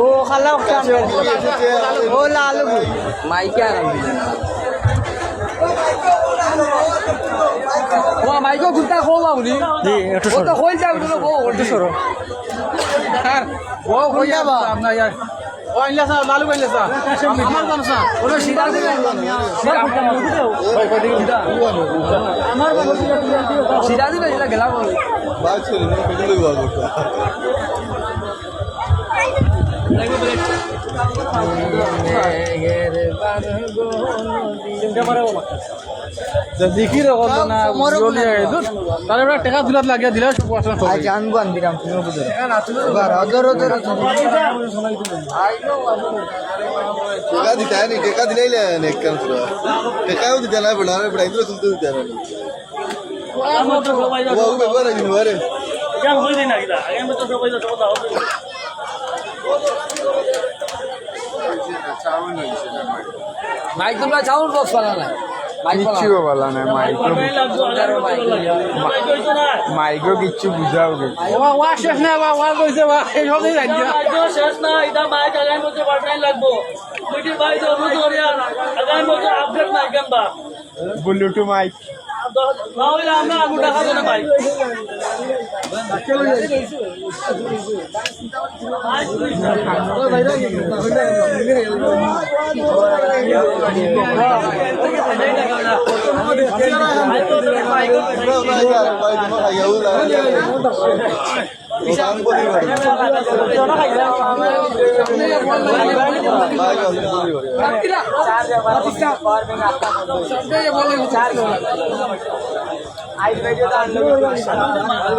Speaker 5: ও খালা ও লালু মাইকে ও মাইকো গুতা খোলা উনি ও তো হই যাও তো ও ওটা সরো স্যার ও হই যাবা আপনার यार ও আইলা স্যার লালু আইলা স্যার আমার জানো স্যার ওরে সিধা দিবে আমার সিধা দিবে এটা গেলা বল বাই ছিল না কইলে গো দেখি রে কত না তাহলে ওরা টাকা দিলাত লাগিয়ে দিলা সব আসলে আজ জানবো আনবিরাম তুমি বুঝো এবার অদর অদর
Speaker 6: টেকা দিতে নি টেকা দিলাইলে নেক কাম ছিল টেকাও দিতে না বড় আরে বড় ইন্দ্র তুলতে দিতে না ও ব্যাপার আছে রে কেন হই না কিটা আগে মত সবাই তো কথা হবে
Speaker 5: মাইক তোমরা চাউল বক্স বানা না
Speaker 7: কিচ্ছু বলা না মাইকও কিচ্ছু বুঝাও
Speaker 5: ওয়া শেষ না ওয়া কইছে ওয়া এই সবই রাখি
Speaker 8: শেষ না এটা মাইক আগামী বছর পাঠাই লাগবো মিটিং ভাই তো অনুরোধ আগামী বছর আপডেট নাই কেনবা
Speaker 7: ব্লুটুথ মাইক
Speaker 8: না হইলে আমরা আগুন দেখাবো না ভাই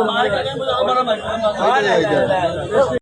Speaker 8: माइक आगे मुझे हमारा माइक